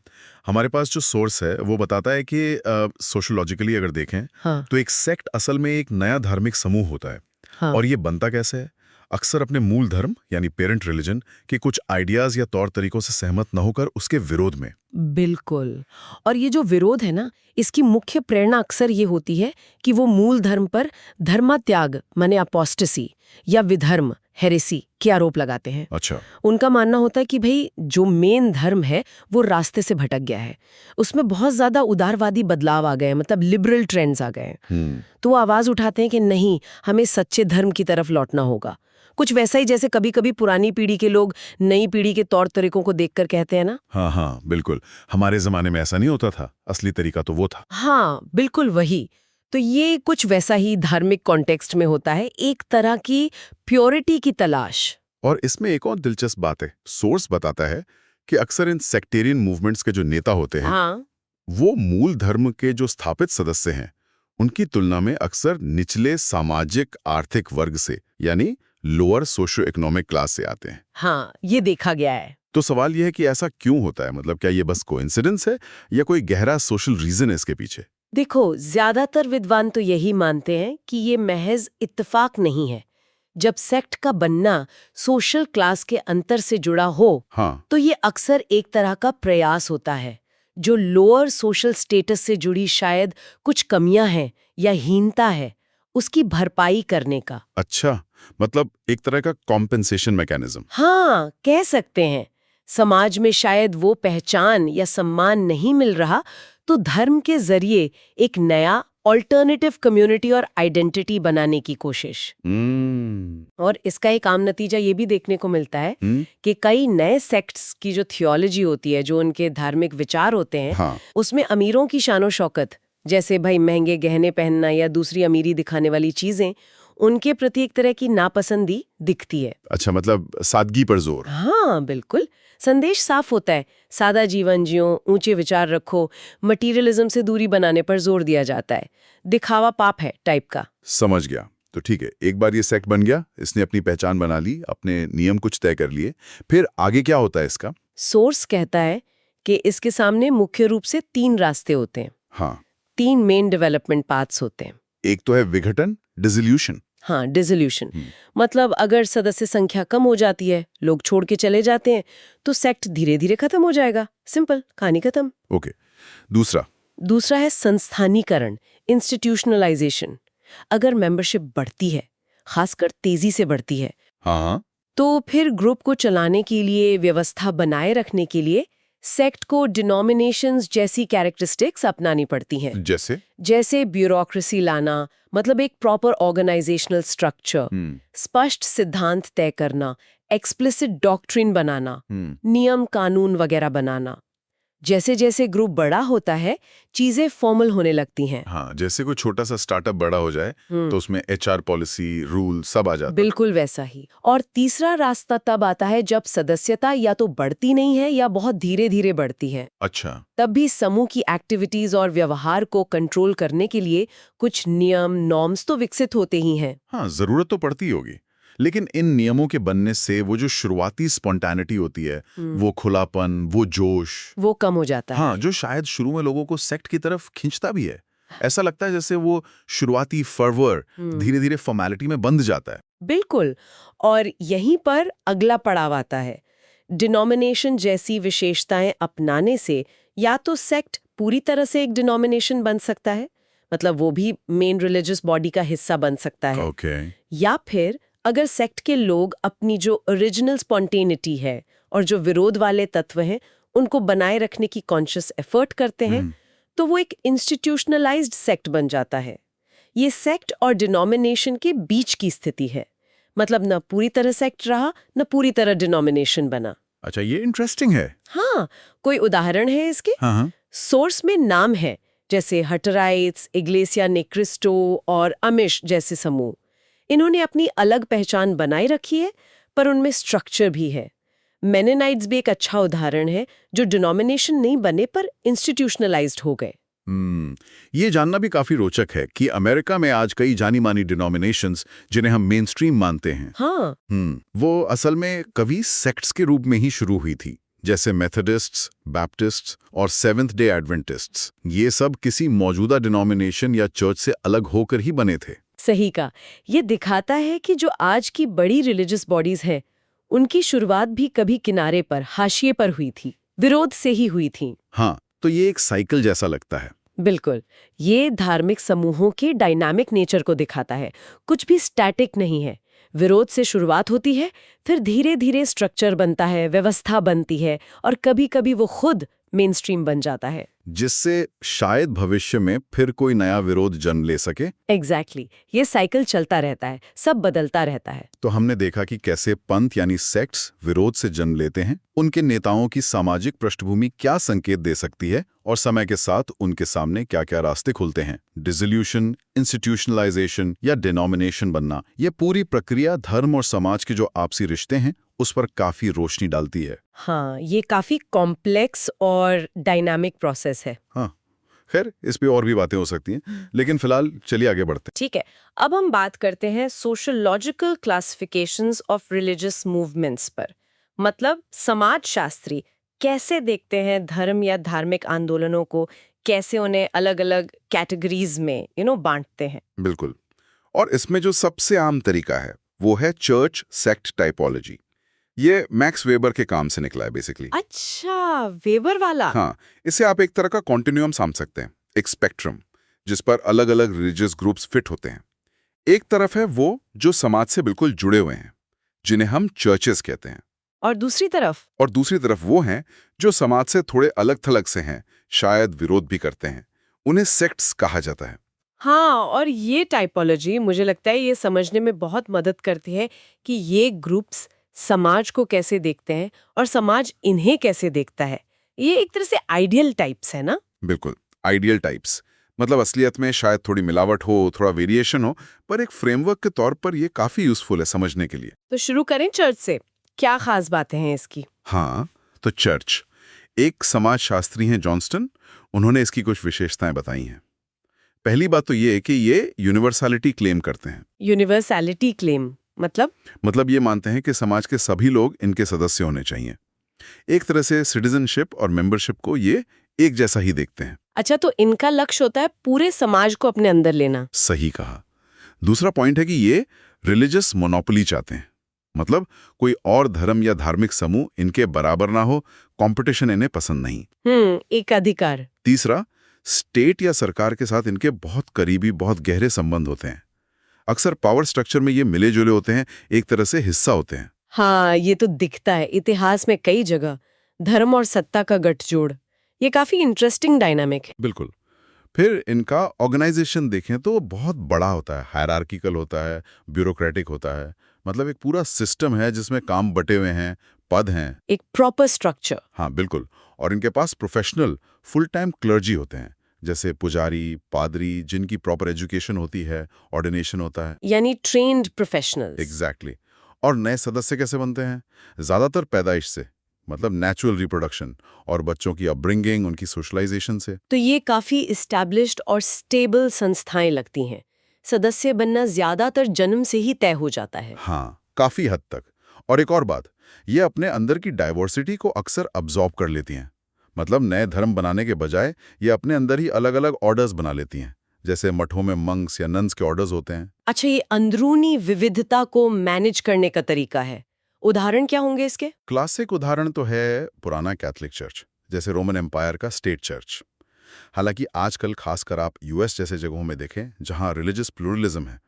B: हमारे पास जो सोर्स है वो बताता है कि सोशोलॉजिकली अगर देखें
A: हाँ,
B: तो एक सेक्ट असल में एक नया धार्मिक समूह होता है।
A: हाँ।
B: और ये बनता कैसे है? अक्सर अपने मूल धर्म यानी पेरेंट रिलीजन के कुछ आइडियाज या तौर तरीकों से सहमत न होकर उसके विरोध में।
A: बिल्कुल। और ये जो विरोध है ना, इसकी मुख्य प्रेरणा अक्सर ये होती है कि वो मूल धर्म पर धर्मात्याग माने अपोस्टेसी या विधर्म हेरेसी के आरोप लगाते हैं।
B: अच्छा।
A: उनका मानना होता है कि भाई जो मेन धर्म है वो रास्ते से भटक गया है, उसमें बहुत ज्यादा उदारवादी बदलाव आ गए, मतलब लिबरल ट्रेंड्स आ गए। तो वो आवाज उठाते हैं कि नहीं, हमें सच्चे धर्म की तरफ लौटना होगा। कुछ वैसा ही जैसे कभी कभी पुरानी पीढ़ी के लोग नई पीढ़ी के तौर तरीकों को देखकर कहते हैं ना।
B: हाँ हाँ, बिल्कुल। हमारे जमाने में ऐसा नहीं होता था, असली तरीका तो वो था।
A: हाँ, बिल्कुल वही। तो ये कुछ वैसा ही धार्मिक कॉन्टेक्स्ट में होता है, एक तरह की प्योरिटी की तलाश।
B: और इसमें एक और दिलचस्प बात है, सोर्स बताता है कि अक्सर इन सेक्टेरियन मूवमेंट्स के जो नेता होते हैं,
A: हाँ,
B: वो मूल धर्म के जो स्थापित सदस्य हैं उनकी तुलना में अक्सर निचले सामाजिक आर्थिक वर्ग से यानी लोअर सोशो इकोनॉमिक क्लास से आते हैं।
A: हाँ, ये देखा गया है।
B: तो सवाल यह है कि ऐसा क्यों होता है? मतलब क्या ये बस कोइंसिडेंस है या कोई गहरा सोशल रीजन है इसके पीछे?
A: देखो, ज्यादातर विद्वान तो यही मानते हैं कि ये महज इत्तेफाक नहीं है। जब सेक्ट का बनना सोशल क्लास के अंतर से जुड़ा हो,
B: हाँ,
A: तो ये अक्सर एक तरह का प्रयास होता है जो लोअर सोशल स्टेटस से जुड़ी शायद कुछ कमियां हैं या हीनता है, उसकी भरपाई करने का।
B: अच्छा, मतलब एक तरह का कॉम्पेंसेशन मैकेनिज्म।
A: हाँ, कह सकते हैं। समाज में शायद वो पहचान या सम्मान नहीं मिल रहा, तो धर्म के जरिए एक नया ऑल्टरनेटिव कम्युनिटी और आइडेंटिटी बनाने की कोशिश। और इसका एक आम नतीजा ये भी देखने को मिलता है कि कई नए सेक्ट्स की जो थियोलॉजी होती है, जो उनके धार्मिक विचार होते हैं,
B: हाँ।
A: उसमें अमीरों की शानो शौकत, जैसे भाई महंगे गहने पहनना या दूसरी अमीरी दिखाने वाली चीजें, उनके प्रति एक तरह की नापसंदी दिखती है।
B: अच्छा, मतलब सादगी पर जोर।
A: हाँ बिल्कुल, संदेश साफ होता है, सादा जीवन जियो, ऊंचे विचार रखो, मटीरियलिज्म से दूरी बनाने पर जोर दिया जाता है। दिखावा पाप है टाइप का।
B: समझ गया। तो ठीक है, एक बार ये सेक्ट बन गया, इसने अपनी पहचान बना ली, अपने नियम कुछ तय कर लिए, फिर आगे क्या होता है इसका?
A: सोर्स कहता है कि इसके सामने मुख्य रूप से 3 रास्ते होते हैं।
B: हाँ।
A: 3 मेन डेवलपमेंट पाथ्स होते हैं।
B: एक तो है विघटन, डिसोल्यूशन।
A: हाँ, डिसोल्यूशन। मतलब अगर सदस्य संख्या कम हो जाती है, लोग छोड़ के चले जाते हैं, तो सेक्ट धीरे धीरे खत्म हो जाएगा। सिंपल, कहानी खत्म।
B: ओके। दूसरा
A: है संस्थानीकरण, इंस्टीट्यूशनलाइजेशन। अगर मेंबरशिप बढ़ती है, खासकर तेजी से बढ़ती है,
B: हाँ,
A: तो फिर ग्रुप को चलाने के लिए, व्यवस्था बनाए रखने के लिए सेक्ट को डिनोमिनेशंस जैसी कैरेक्टरिस्टिक्स अपनानी पड़ती हैं। जैसे ब्यूरोक्रेसी लाना, मतलब एक प्रॉपर ऑर्गेनाइजेशनल स्ट्रक्चर, स्पष्ट सिद्धांत तय करना, एक्सप्लिसिट डॉक्ट्रिन बनाना, नियम कानून वगैरह बनाना। जैसे जैसे ग्रुप बड़ा होता है, चीजें फॉर्मल होने लगती हैं।
B: हाँ, जैसे कोई छोटा सा स्टार्टअप बड़ा हो जाए तो उसमें एचआर पॉलिसी, रूल सब आ जाता है।
A: बिल्कुल वैसा ही। और तीसरा रास्ता तब आता है जब सदस्यता या तो बढ़ती नहीं है या बहुत धीरे धीरे बढ़ती है।
B: अच्छा।
A: तब भी समूह की एक्टिविटीज और व्यवहार को कंट्रोल करने के लिए कुछ नियम, नॉर्म्स तो विकसित होते ही हैं।
B: हाँ, जरूरत तो पड़ती होगी, लेकिन इन नियमों के बनने से वो जो शुरुआती स्पॉन्टेनिटी होती है, वो खुलापन, वो जोश,
A: वो कम हो जाता है।
B: हाँ, जो शायद शुरू में लोगों को सेक्ट की तरफ खींचता भी है। ऐसा लगता है जैसे वो शुरुआती फर्वर धीरे धीरे फॉर्मेलिटी में बंध जाता है।
A: बिल्कुल। और यहीं पर अगला पड़ाव आता है। डिनोमिनेशन जैसी विशेषताएं अपनाने से या तो सेक्ट पूरी तरह से एक डिनोमिनेशन बन सकता है, मतलब वो भी मेन रिलीजियस बॉडी का हिस्सा बन सकता है। या फिर अगर सेक्ट के लोग अपनी जो ओरिजिनल स्पॉन्टेनिटी है और जो विरोध वाले तत्व हैं, उनको बनाए रखने की कॉन्शियस एफर्ट करते हैं, तो वो एक इंस्टीट्यूशनलाइज्ड सेक्ट बन जाता है। ये सेक्ट और डिनोमिनेशन के बीच की स्थिति है, मतलब न पूरी तरह सेक्ट रहा, न पूरी तरह डिनोमिनेशन बना।
B: अच्छा, ये इंटरेस्टिंग है।
A: हाँ, कोई उदाहरण है इसके?
B: हाँ।
A: सोर्स में नाम है, जैसे हटराइट्स, इग्लेसिया ने क्रिस्टो और अमिश जैसे समूह। इन्होंने अपनी अलग पहचान बनाए रखी है, पर उनमें स्ट्रक्चर भी है। मेनेनाइट्स भी एक अच्छा उदाहरण है, जो डिनोमिनेशन नहीं बने पर इंस्टीट्यूशनलाइज्ड हो गए।
B: ये जानना भी काफी रोचक है कि अमेरिका में आज कई जानी मानी डिनोमिनेशंस जिन्हें हम मेन स्ट्रीम मानते हैं,
A: हाँ,
B: वो असल में कभी सेक्ट्स के रूप में ही शुरू हुई थी, जैसे मेथोडिस्ट्स, बैप्टिस्ट्स और सेवेंथ डे एडवेंटिस्ट्स। ये सब किसी मौजूदा डिनोमिनेशन या चर्च से अलग होकर ही बने थे।
A: सही का। ये दिखाता है कि जो आज की बड़ी रिलीजियस बॉडीज हैं, उनकी शुरुआत भी कभी किनारे पर, हाशिए पर हुई थी, विरोध से ही हुई थी।
B: हाँ, तो ये एक साइकिल जैसा लगता है।
A: बिल्कुल, ये धार्मिक समूहों के डायनामिक नेचर को दिखाता है। कुछ भी स्टैटिक नहीं है। विरोध से शुरुआत होती है, फिर धीरे धीरे स्ट्रक्चर बनता है, व्यवस्था बनती है, और कभी कभी वो खुद मेन स्ट्रीम बन जाता है,
B: जिससे शायद भविष्य में फिर कोई नया विरोध जन्म ले सके।
A: एग्जैक्टली। ये साइकिल चलता रहता है, सब बदलता रहता है।
B: तो हमने देखा कि कैसे पंथ यानी सेक्ट्स विरोध से जन्म लेते हैं, उनके नेताओं की सामाजिक पृष्ठभूमि क्या संकेत दे सकती है, और समय के साथ उनके सामने क्या क्या रास्ते खुलते हैं। डिसोल्यूशन, इंस्टीट्यूशनलाइजेशन या डिनोमिनेशन बनना, ये पूरी प्रक्रिया धर्म और समाज के जो आपसी रिश्ते हैं उस पर काफी रोशनी डालती है।
A: हाँ, ये काफी कॉम्प्लेक्स और डायनामिक प्रोसेस है।
B: हाँ, खैर इस पे और भी बातें हो सकती हैं, लेकिन फिलहाल चलिए आगे बढ़ते हैं।
A: ठीक है, अब हम बात करते हैं sociological classifications of religious movements पर। मतलब समाजशास्त्री कैसे देखते हैं धर्म या धार्मिक आंदोलनों को, कैसे उन्हें अलग अलग कैटेगरीज में बांटते हैं।
B: बिल्कुल, और इसमें जो सबसे आम तरीका है वो है चर्च सेक्ट टाइपोलॉजी। ये मैक्स वेबर के काम से निकला है बेसिकली।
A: अच्छा, वेबर वाला।
B: हाँ, इसे आप एक तरह का कॉन्टिन्यूम समझ सकते हैं, एक स्पेक्ट्रम जिस पर अलग अलग रिलीजियस ग्रुप्स फिट होते हैं। एक तरफ है वो जो समाज से बिल्कुल जुड़े हुए हैं, जिन्हें हम चर्चेस कहते हैं,
A: और दूसरी तरफ
B: वो हैं जो समाज से थोड़े अलग थलग से हैं, शायद विरोध भी करते हैं, उन्हें सेक्ट्स कहा जाता है।
A: हाँ, और ये टाइपोलॉजी मुझे लगता है ये समझने में बहुत मदद करती है कि ये ग्रुप्स समाज को कैसे देखते हैं और समाज इन्हें कैसे देखता है। ये एक तरह से आइडियल टाइप्स है ना?
B: बिल्कुल, आइडियल टाइप्स। मतलब असलियत में शायद थोड़ी मिलावट हो, थोड़ा वेरिएशन हो, पर एक फ्रेमवर्क के तौर पर ये काफ़ी यूज़फुल है समझने के लिए।
A: तो शुरू करें चर्च से। क्या खास बातें हैं इसकी?
B: हाँ, तो चर्च। एक समाजशास्त्री हैं जॉनस्टन, उन्होंने इसकी कुछ विशेषताएं बताई हैं। पहली बात तो ये है कि ये यूनिवर्सैलिटी क्लेम करते हैं।
A: यूनिवर्सैलिटी क्लेम
B: मतलब ये मानते हैं कि समाज के सभी लोग इनके सदस्य होने चाहिए। एक तरह से सिटीजनशिप और मेंबरशिप को ये एक जैसा ही देखते हैं।
A: अच्छा, तो इनका लक्ष्य होता है पूरे समाज को अपने अंदर लेना।
B: सही कहा। दूसरा पॉइंट है कि ये रिलीजियस मोनोपोली चाहते हैं। मतलब कोई और धर्म या धार्मिक समूह इनके बराबर ना हो, कंपटीशन इन्हें पसंद नहीं।
A: एक अधिकार।
B: तीसरा, स्टेट या सरकार के साथ इनके बहुत करीबी, बहुत गहरे संबंध होते हैं। अक्सर पावर स्ट्रक्चर में ये मिले जुले होते हैं, एक तरह से हिस्सा होते हैं।
A: हाँ, ये तो दिखता है इतिहास में कई जगह, धर्म और सत्ता का गठजोड़। ये काफी इंटरेस्टिंग डायनामिक है।
B: बिल्कुल। फिर इनका ऑर्गेनाइजेशन देखें तो बहुत बड़ा होता है, हायरार्किकल होता है, ब्यूरोक्रेटिक होता है। मतलब एक पूरा सिस्टम है जिसमें काम बटे हुए हैं, पद हैं।
A: एक प्रॉपर स्ट्रक्चर।
B: हाँ, बिल्कुल। और इनके पास प्रोफेशनल फुल टाइम क्लर्जी होते हैं, जैसे पुजारी, पादरी, जिनकी प्रॉपर एजुकेशन होती है, ऑर्डिनेशन होता है।
A: यानी ट्रेन्ड प्रोफेशनल्स।
B: एग्जैक्टली। और नए सदस्य कैसे बनते हैं? ज़्यादातर पैदाइश से, मतलब नेचुरल रिप्रोडक्शन, और बच्चों की अपब्रिंगिंग, उनकी सोशलाइजेशन से।
A: तो ये काफी इस्टेब्लिश्ड और स्टेबल संस्थाएं लगती हैं। सदस्य बनना ज्यादातर जन्म से ही तय हो जाता है।
B: हाँ, काफी हद तक। और एक और बात, ये अपने अंदर की डाइवर्सिटी को अक्सर अब्जॉर्ब कर लेती हैं। मतलब नए धर्म बनाने के बजाय ये अपने अंदर ही अलग अलग ऑर्डर्स बना लेती हैं, जैसे मठों में मंक्स या नन्स के ऑर्डर्स होते हैं।
A: अच्छा, ये अंदरूनी विविधता को मैनेज करने का तरीका है। उदाहरण क्या होंगे इसके?
B: क्लासिक उदाहरण तो है पुराना कैथोलिक चर्च, जैसे रोमन एम्पायर का स्टेट चर्च। हालांकि आजकल खासकर आप यूएस जैसे जगहों में देखें जहां रिलीजियस प्लूरलिज्म है,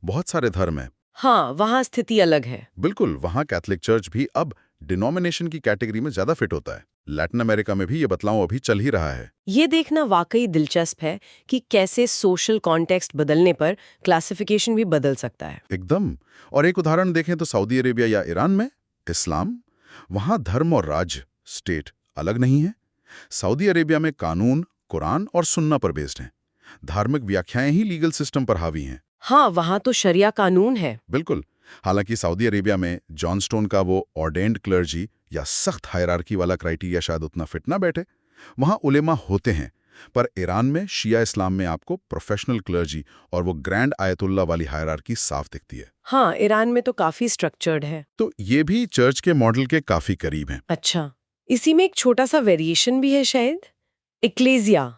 B: बहुत सारे धर्म हैं।
A: हाँ, वहाँ स्थिति अलग है।
B: बिल्कुल, वहां कैथोलिक चर्च भी अब डिनोमिनेशन की कैटेगरी में ज्यादा फिट होता है। लैटिन अमेरिका में भी ये बदलाव अभी चल ही रहा है।
A: ये देखना वाकई दिलचस्प है कि कैसे सोशल कॉन्टेक्स्ट बदलने पर क्लासिफिकेशन भी बदल सकता है।
B: एकदम। और एक उदाहरण देखें तो सऊदी अरेबिया या ईरान में इस्लाम, वहां धर्म और राज्य, स्टेट अलग नहीं है। सऊदी अरेबिया में कानून कुरान और सुन्ना पर बेस्ड हैं। धार्मिक व्याख्याएं ही लीगल सिस्टम पर हावी हैं।
A: हाँ, वहाँ तो शरिया कानून है।
B: बिल्कुल। हालांकि सऊदी अरेबिया में जॉन स्टोन का वो ऑर्डेन्ड क्लर्जी या सख्त हायरार्की वाला क्राइटेरिया शायद उतना फिट ना बैठे। वहां उलेमा होते हैं, पर ईरान में शिया इस्लाम में आपको प्रोफेशनल क्लर्जी और वो ग्रैंड आयतुल्ला वाली हायरार्की साफ दिखती है।
A: हाँ, ईरान में तो काफी स्ट्रक्चर्ड है।
B: तो ये भी चर्च के मॉडल के काफी करीब हैं।
A: अच्छा, इसी में एक छोटा सा वेरिएशन भी है शायद, एक्लेसिया।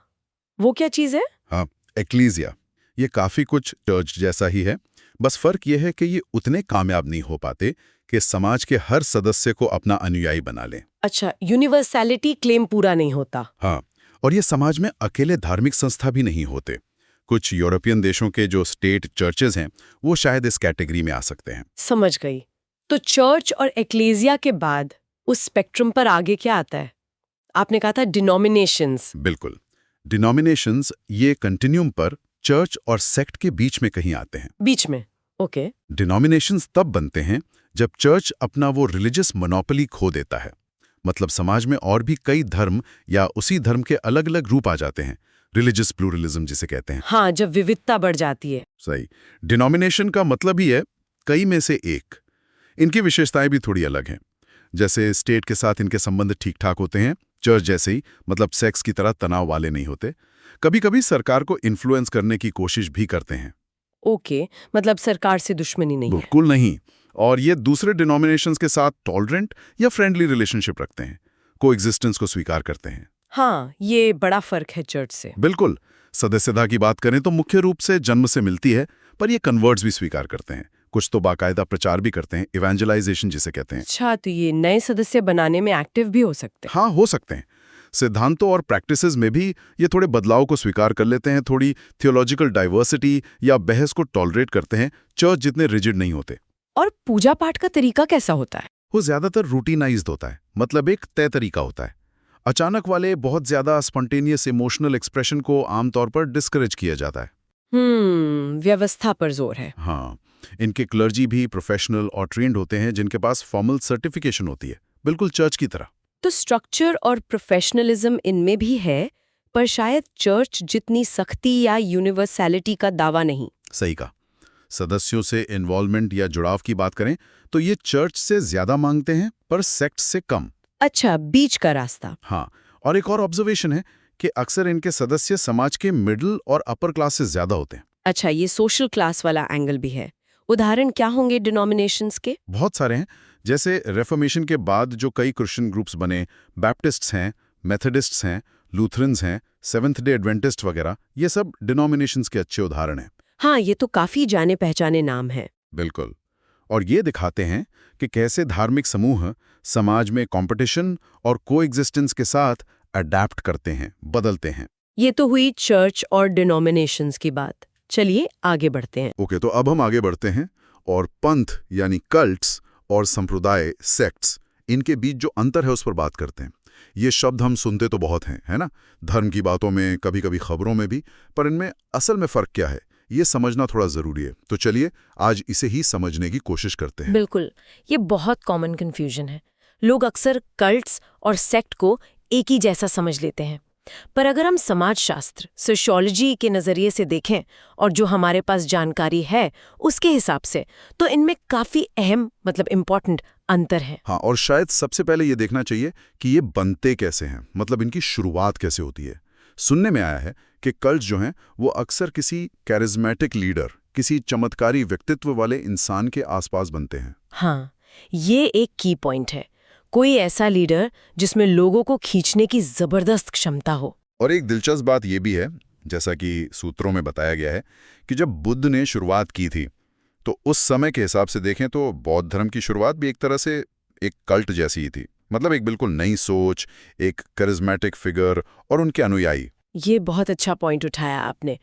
A: वो क्या चीज है?
B: हाँ, एक्लीसिया। ये काफी कुछ चर्च जैसा ही है, बस फर्क ये है कि ये उतने कामयाब नहीं हो पाते कि समाज के हर सदस्य को अपना अनुयायी बना लें।
A: अच्छा, यूनिवर्सैलिटी क्लेम पूरा नहीं होता।
B: हाँ, और ये समाज में अकेले धार्मिक संस्था भी नहीं होते। कुछ यूरोपियन देशों के जो स्टेट चर्चेज हैं, वो शायद इस कैटेगरी में आ सकते हैं।
A: समझ गई। तो चर्च और एक्लेसिया के बाद उस स्पेक्ट्रम पर आगे क्या आता है? आपने कहा था डिनोमिनेशंस।
B: बिल्कुल। डिनोमिनेशंस ये कंटिन्यूम पर चर्च और सेक्ट के बीच में कहीं आते हैं।
A: बीच में, ओके।
B: डिनोमिनेशंस तब बनते हैं जब चर्च अपना वो रिलीजियस मोनोपोली खो देता है। मतलब समाज में और भी कई धर्म या उसी धर्म के अलग अलग रूप आ जाते हैं, रिलीजियस प्लूरलिज्म जिसे कहते हैं।
A: हाँ, जब विविधता बढ़ जाती है।
B: सही। डिनोमिनेशन का मतलब ही है कई में से एक। इनकी विशेषताएं भी थोड़ी अलग हैं। जैसे स्टेट के साथ इनके संबंध ठीक ठाक होते हैं, चर्च जैसे ही, मतलब सेक्स की तरह तनाव वाले नहीं होते। कभी कभी सरकार को इन्फ्लुएंस करने की कोशिश भी करते हैं।
A: ओके, मतलब सरकार से दुश्मनी नहीं है।
B: बिल्कुल नहीं। और ये दूसरे डिनोमिनेशंस के साथ टॉलरेंट या फ्रेंडली रिलेशनशिप रखते हैं, कोएग्जिस्टेंस को स्वीकार करते हैं।
A: हाँ, ये बड़ा फर्क है चर्च से।
B: बिल्कुल। सदस्यता की बात करें तो मुख्य रूप से जन्म से मिलती है, पर ये कन्वर्ट्स भी स्वीकार करते हैं। कुछ तो बाकायदा प्रचार भी करते हैं, इवेंजलाइजेशन जिसे कहते हैं।
A: अच्छा, तो ये नए सदस्य बनाने में एक्टिव भी हो सकते हैं।
B: हाँ, हो सकते हैं। सिद्धांतों और प्रैक्टिसेस में भी ये थोड़े बदलाव को स्वीकार कर लेते हैं, थोड़ी थियोलॉजिकल डाइवर्सिटी या बहस को टॉलरेट करते हैं। चर्च जितने रिजिड नहीं होते।
A: और पूजा पाठ का तरीका कैसा होता है?
B: वो ज्यादातर रूटीनाइज्ड होता है, मतलब एक तय तरीका होता है। अचानक वाले बहुत ज्यादा स्पॉन्टेनियस इमोशनल एक्सप्रेशन को आमतौर पर डिस्करेज किया जाता है।
A: व्यवस्था पर जोर है।
B: हाँ, इनके क्लर्जी भी प्रोफेशनल और ट्रेंड होते हैं जिनके पास फॉर्मल सर्टिफिकेशन होती है, बिल्कुल चर्च की तरह।
A: तो स्ट्रक्चर और प्रोफेशनलिज्म इनमें भी है, पर शायद चर्च जितनी सख्ती या यूनिवर्सैलिटी का दावा नहीं।
B: सही कहा। सदस्यों से इन्वॉल्वमेंट या जुड़ाव की बात करें तो ये चर्च से ज्यादा मांगते हैं पर सेक्ट से कम।
A: अच्छा, बीच का रास्ता।
B: हाँ, और एक और ऑब्जर्वेशन है कि अक्सर इनके सदस्य समाज के मिडिल और अपर क्लास से ज्यादा होते हैं।
A: अच्छा, ये सोशल क्लास वाला एंगल भी है। उदाहरण क्या होंगे डिनोमिनेशंस के?
B: बहुत सारे हैं, जैसे रेफॉर्मेशन के बाद जो कई क्रिश्चियन ग्रुप्स बने, बैप्टिस्ट्स हैं, मेथोडिस्ट्स हैं, लूथरन्स हैं, सेवेंथ डे एडवेंटिस्ट वगैरह, ये सब डिनोमिनेशंस के अच्छे उदाहरण हैं।
A: हाँ, ये तो काफी जाने पहचाने नाम हैं।
B: बिल्कुल। और ये दिखाते हैं कि कैसे धार्मिक समूह समाज में कंपटीशन और कोएग्जिस्टेंस के साथ अडैप्ट करते हैं, बदलते हैं।
A: ये तो हुई चर्च और डिनोमिनेशंस की बात। चलिए आगे बढ़ते हैं।
B: ओके, तो अब हम आगे बढ़ते हैं और पंथ यानी कल्ट्स और संप्रदाय सेक्ट्स, इनके बीच जो अंतर है उस पर बात करते हैं। ये शब्द हम सुनते तो बहुत हैं, है ना, धर्म की बातों में, कभी कभी खबरों में भी, पर इनमें असल में फर्क क्या है ये समझना थोड़ा जरूरी है। तो चलिए आज इसे ही समझने की कोशिश करते हैं।
A: बिल्कुल, ये बहुत कॉमन कंफ्यूजन है। लोग अक्सर कल्ट्स और सेक्ट को एक ही जैसा समझ लेते हैं, पर अगर हम समाजशास्त्र, सोशियोलॉजी के नज़रिए से देखें और जो हमारे पास जानकारी है उसके हिसाब से, तो इनमें काफ़ी अहम मतलब इम्पॉर्टेंट अंतर है।
B: हाँ, और शायद सबसे पहले ये देखना चाहिए कि ये बनते कैसे हैं, मतलब इनकी शुरुआत कैसे होती है। सुनने में आया है कि कल्ट जो हैं वो अक्सर किसी कैरिज्मेटिक लीडर, किसी चमत्कारी व्यक्तित्व वाले इंसान के आसपास बनते हैं।
A: हाँ, ये एक की पॉइंट है। कोई ऐसा लीडर जिसमें लोगों को खींचने की जबरदस्त क्षमता हो।
B: और एक दिलचस्प बात यह भी है, जैसा कि सूत्रों में बताया गया है, कि जब बुद्ध ने शुरुआत की थी तो उस समय के हिसाब से देखें तो बौद्ध धर्म की शुरुआत भी एक तरह से एक कल्ट जैसी ही थी। मतलब एक बिल्कुल नई सोच, एक करिज्मेटिक फिगर और उनके अनुयायी।
A: ये बहुत अच्छा पॉइंट उठाया आपने।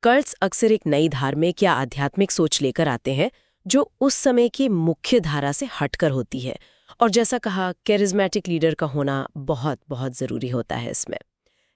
A: कल्ट्स अक्सर एक नई धार्मिक या आध्यात्मिक सोच लेकर आते हैं जो उस समय की मुख्य धारा से हटकर होती है। और जैसा कहा, कैरिज्मेटिक लीडर का होना बहुत बहुत ज़रूरी होता है इसमें।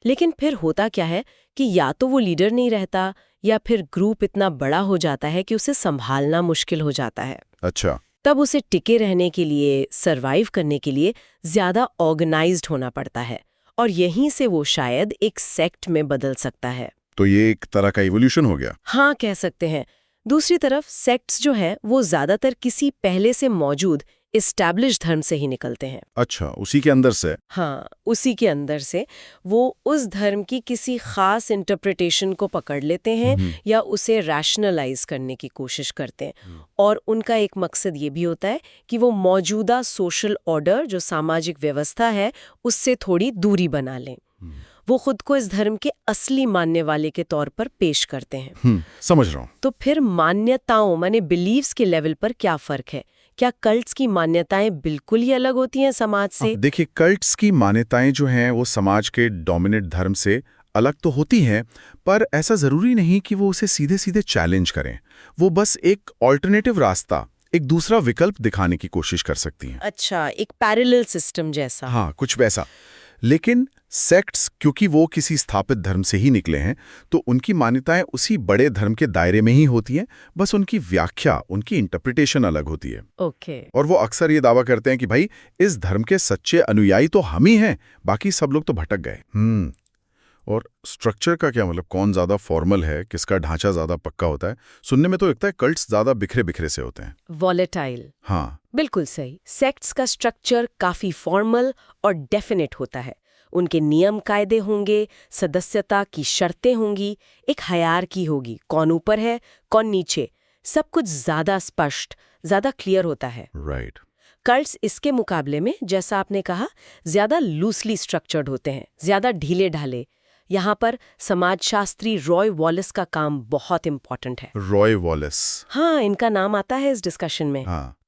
A: लेकिन फिर होता क्या है कि या तो वो लीडर नहीं रहता या फिर ग्रुप इतना बड़ा हो जाता है कि उसे संभालना मुश्किल हो जाता है।
B: अच्छा।
A: तब उसे टिके रहने के लिए, सरवाइव करने के लिए ज़्यादा ऑर्गेनाइज्ड होना पड़ता है, और यहीं से वो शायद एक सेक्ट में बदल सकता है।
B: तो ये एक तरह का इवोल्यूशन हो गया।
A: हाँ, कह सकते हैं। दूसरी तरफ सेक्ट्स जो हैं वो ज़्यादातर किसी पहले से मौजूद एस्टैब्लिश धर्म से ही निकलते हैं।
B: अच्छा, उसी के अंदर से।
A: हाँ, उसी के अंदर से वो उस धर्म की किसी खास इंटरप्रिटेशन को पकड़ लेते हैं या उसे रैशनलाइज करने की कोशिश करते हैं। और उनका एक मकसद ये भी होता है कि वो मौजूदा सोशल ऑर्डर, जो सामाजिक व्यवस्था है, उससे थोड़ी दूरी बना लें। वो खुद को इस धर्म के असली मानने वाले के तौर पर पेश करते हैं।
B: समझ रहा हूँ।
A: तो फिर मान्यताओं माने बिलीव्स के लेवल पर क्या फर्क है? क्या कल्ट्स की मान्यताएं बिल्कुल ही अलग होती हैं समाज से?
B: देखिए, कल्ट्स की मान्यताएं जो हैं वो समाज के डोमिनेंट धर्म से अलग तो होती हैं, पर ऐसा जरूरी नहीं कि वो उसे सीधे सीधे चैलेंज करें। वो बस एक ऑल्टरनेटिव रास्ता, एक दूसरा विकल्प दिखाने की कोशिश कर सकती हैं।
A: अच्छा, एक पैरेलल सिस्टम जैसा।
B: हाँ, कुछ वैसा। लेकिन सेक्ट्स, क्योंकि वो किसी स्थापित धर्म से ही निकले हैं, तो उनकी मान्यताएं उसी बड़े धर्म के दायरे में ही होती हैं, बस उनकी व्याख्या, उनकी इंटरप्रिटेशन अलग होती है।
A: ओके।
B: और वो अक्सर ये दावा करते हैं कि भाई इस धर्म के सच्चे अनुयायी तो हम ही हैं, बाकी सब लोग तो भटक गए। और स्ट्रक्चर का क्या मतलब, कौन ज्यादा फॉर्मल है, किसका ढांचा ज्यादा पक्का होता है? सुनने में तो लगता है कल्ट्स ज्यादा बिखरे बिखरे से होते हैं,
A: वॉलेटाइल।
B: हाँ,
A: बिल्कुल सही। सेक्ट्स का स्ट्रक्चर काफी फॉर्मल और डेफिनेट होता है। उनके नियम कायदे होंगे, सदस्यता की शर्तें होंगी, एक हायरार्की होगी, कौन ऊपर है कौन नीचे, सब कुछ ज्यादा स्पष्ट, ज्यादा क्लियर होता है।
B: राइट।
A: कल्ट्स इसके मुकाबले में, जैसा आपने कहा, ज्यादा लूसली स्ट्रक्चर्ड होते हैं, ज्यादा ढीले ढाले। यहाँ पर समाजशास्त्री रॉय वॉलेस का काम बहुत इंपॉर्टेंट है।
B: रॉय वॉलेस?
A: हाँ, इनका नाम आता है इस डिस्कशन में।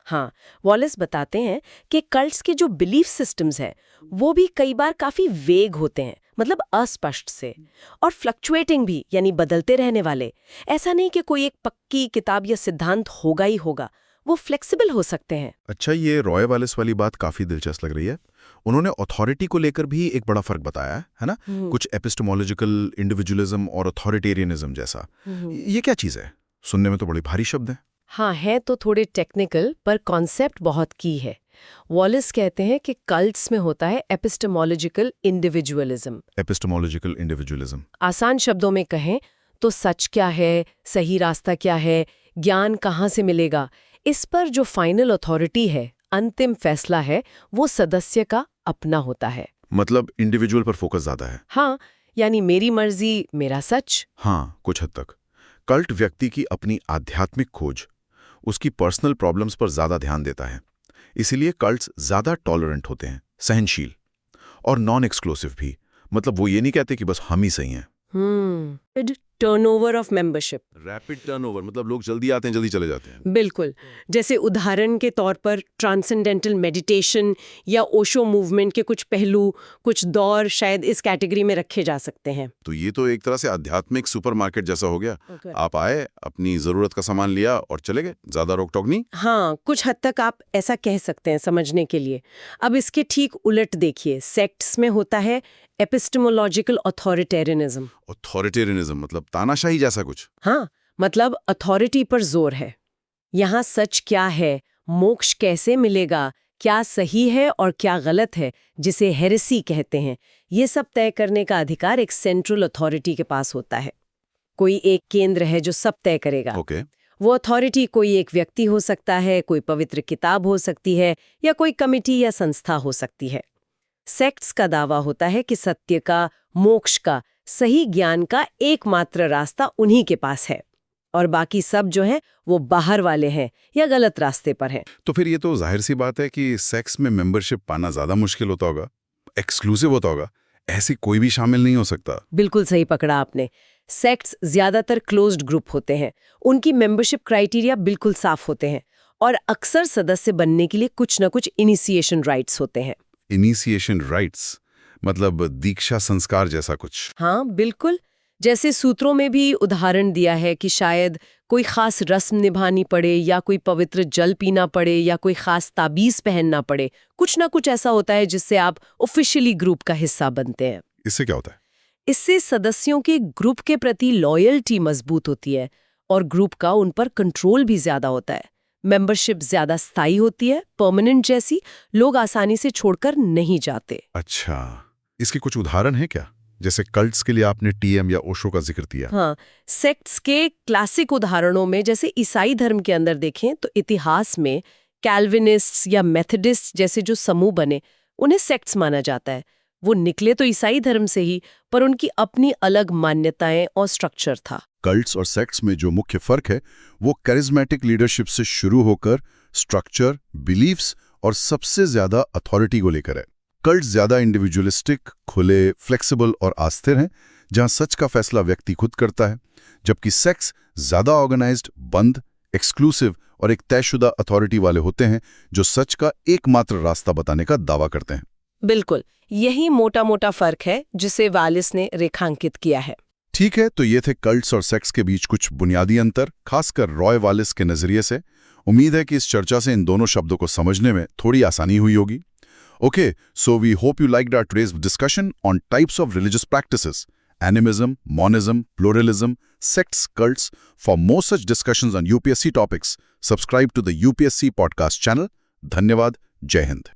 B: हाँ,
A: वॉलेस बताते हैं कि कल्ट्स के जो बिलीफ सिस्टम्स हैं वो भी कई बार काफी वेग होते हैं, मतलब अस्पष्ट से, और फ्लक्चुएटिंग भी, यानी बदलते रहने वाले। ऐसा नहीं कि कोई एक पक्की किताब या सिद्धांत होगा ही होगा, वो फ्लेक्सिबल हो सकते हैं।
B: अच्छा, ये रॉय वॉलेस वाली बात काफी दिलचस्प लग रही है। उन्होंने अथॉरिटी को लेकर भी एक बड़ा फर्क बताया है ना, कुछ एपिस्टेमोलॉजिकल इंडिविजुअलिज्म और अथॉरिटेरियनिज्म जैसा। ये क्या चीज़ है? सुनने में तो बड़ी भारी शब्द है।
A: हाँ, है तो थोड़े टेक्निकल, पर कॉन्सेप्ट बहुत की है। वॉलिस कहते हैं कि कल्ट्स में होता है एपिस्टेमोलॉजिकल इंडिविजुअलिज्म।
B: एपिस्टेमोलॉजिकल इंडिविजुअलिज्म,
A: आसान शब्दों में कहें तो सच क्या है, सही रास्ता क्या है, ज्ञान कहाँ से मिलेगा, इस पर जो फाइनल अथॉरिटी है, अंतिम फैसला है, वो सदस्य का अपना होता है।
B: मतलब इंडिविजुअल पर फोकस ज्यादा है।
A: हाँ, यानी मेरी मर्जी मेरा सच।
B: हाँ, कुछ हद तक। कल्ट व्यक्ति की अपनी आध्यात्मिक खोज, उसकी पर्सनल प्रॉब्लम्स पर ज्यादा ध्यान देता है। इसीलिए कल्ट्स ज्यादा टॉलरेंट होते हैं, सहनशील और नॉन एक्सक्लूसिव भी। मतलब वो ये नहीं कहते कि बस हम ही सही हैं।
A: Turnover of membership,
B: rapid turnover, मतलब लोग जल्दी आते हैं जल्दी चले जाते हैं।
A: बिल्कुल। जैसे उदाहरण के तौर पर ट्रांसेंडेंटल मेडिटेशन या ओशो मूवमेंट के कुछ पहलू, कुछ दौर शायद इस कैटेगरी में रखे जा सकते हैं।
B: तो ये तो एक तरह से आध्यात्मिक सुपरमार्केट जैसा हो गया। आप आए, अपनी जरूरत का सामान लिया और चले गए, ज्यादा रोक टोक नहीं।
A: हाँ, कुछ हद तक आप ऐसा कह सकते हैं समझने के लिए। अब इसके ठीक उलट देखिए, सेक्ट्स में होता है एपिस्टेमोलॉजिकल अथॉरिटेरियनिज्म।
B: अथॉरिटेरियनिज्म मतलब तानाशाही जैसा कुछ।
A: हाँ, मतलब अथॉरिटी पर जोर है। यहाँ सच क्या है, मोक्ष कैसे मिलेगा, क्या सही है और क्या गलत है, जिसे हेरेसी कहते हैं, ये सब तय करने का अधिकार एक सेंट्रल अथॉरिटी के पास होता है। कोई एक केंद्र है जो सब तय करेगा।
B: ओके।
A: वो अथॉरिटी कोई एक व्यक्ति हो सकता है, कोई पवित्र किताब हो सकती है, या कोई कमिटी या संस्था हो सकती है। सेक्ट्स का दावा होता है कि सत्य का, मोक्ष का, सही ज्ञान का एकमात्र रास्ता उन्हीं के पास है, और बाकी सब जो है वो बाहर वाले हैं या गलत रास्ते पर हैं।
B: तो फिर ये तो जाहिर सी बात है कि सेक्स में मेंबरशिप पाना ज्यादा मुश्किल होता होगा, एक्सक्लूसिव होता होगा, ऐसी कोई भी शामिल नहीं हो सकता।
A: बिल्कुल सही पकड़ा आपने। सेक्ट्स ज्यादातर क्लोज्ड ग्रुप होते हैं, उनकी मेंबरशिप क्राइटेरिया बिल्कुल साफ होते हैं, और अक्सर सदस्य बनने के लिए कुछ न कुछ इनिशिएशन राइट्स होते हैं।
B: इनिशिएशन राइट्स मतलब दीक्षा संस्कार जैसा कुछ।
A: हाँ, बिल्कुल। जैसे सूत्रों में भी उदाहरण दिया है कि शायद कोई खास रस्म निभानी पड़े, या कोई पवित्र जल पीना पड़े, या कोई खास ताबीज पहनना पड़े। कुछ ना कुछ ऐसा होता है जिससे आप ऑफिशियली ग्रुप का हिस्सा बनते हैं।
B: इससे क्या होता है?
A: इससे सदस्यों के ग्रुप के प्रति लॉयल्टी मजबूत होती है, और ग्रुप का उन पर कंट्रोल भी ज्यादा होता है। मेंबरशिप ज्यादा स्थायी होती है, परमानेंट जैसी, लोग आसानी से छोड़कर नहीं जाते।
B: अच्छा, इसके कुछ उदाहरण हैं क्या? जैसे कल्ट्स के लिए आपने टीएम या ओशो का जिक्र किया।
A: हाँ, सेक्ट्स के क्लासिक उदाहरणों में जैसे ईसाई धर्म के अंदर देखें तो इतिहास में कैल्विनिस्ट्स या मेथडिस्ट जैसे जो समूह बने, उन्हें सेक्ट्स माना जाता है। वो निकले तो ईसाई धर्म से ही, पर उनकी अपनी अलग मान्यताएं और स्ट्रक्चर था।
B: कल्ट्स और सेक्ट्स में जो मुख्य फर्क है वो कैरिज्मेटिक लीडरशिप से शुरू होकर स्ट्रक्चर, बिलीफ्स और सबसे ज्यादा अथॉरिटी को लेकर है। कल्ट्स ज्यादा इंडिविजुअलिस्टिक, खुले, फ्लेक्सिबल और अस्थिर हैं, जहां सच का फैसला व्यक्ति खुद करता है, जबकि सेक्ट्स ज्यादा ऑर्गेनाइज्ड, बंद, एक्सक्लूसिव और एक तयशुदा अथॉरिटी वाले होते हैं, जो सच का एकमात्र रास्ता बताने का दावा करते हैं।
A: बिल्कुल, यही मोटा मोटा फर्क है जिसे वालिस ने रेखांकित किया है।
B: ठीक है, तो ये थे कल्ट्स और सेक्ट्स के बीच कुछ बुनियादी अंतर, खासकर रॉय वालिस के नजरिए से। उम्मीद है कि इस चर्चा से इन दोनों शब्दों को समझने में थोड़ी आसानी हुई होगी। Okay, so we hope you liked our today's discussion on types of religious practices, animism, monism, pluralism, sects, cults. For more such discussions on UPSC topics, subscribe to the UPSC podcast channel. धन्यवाद, जय हिंद।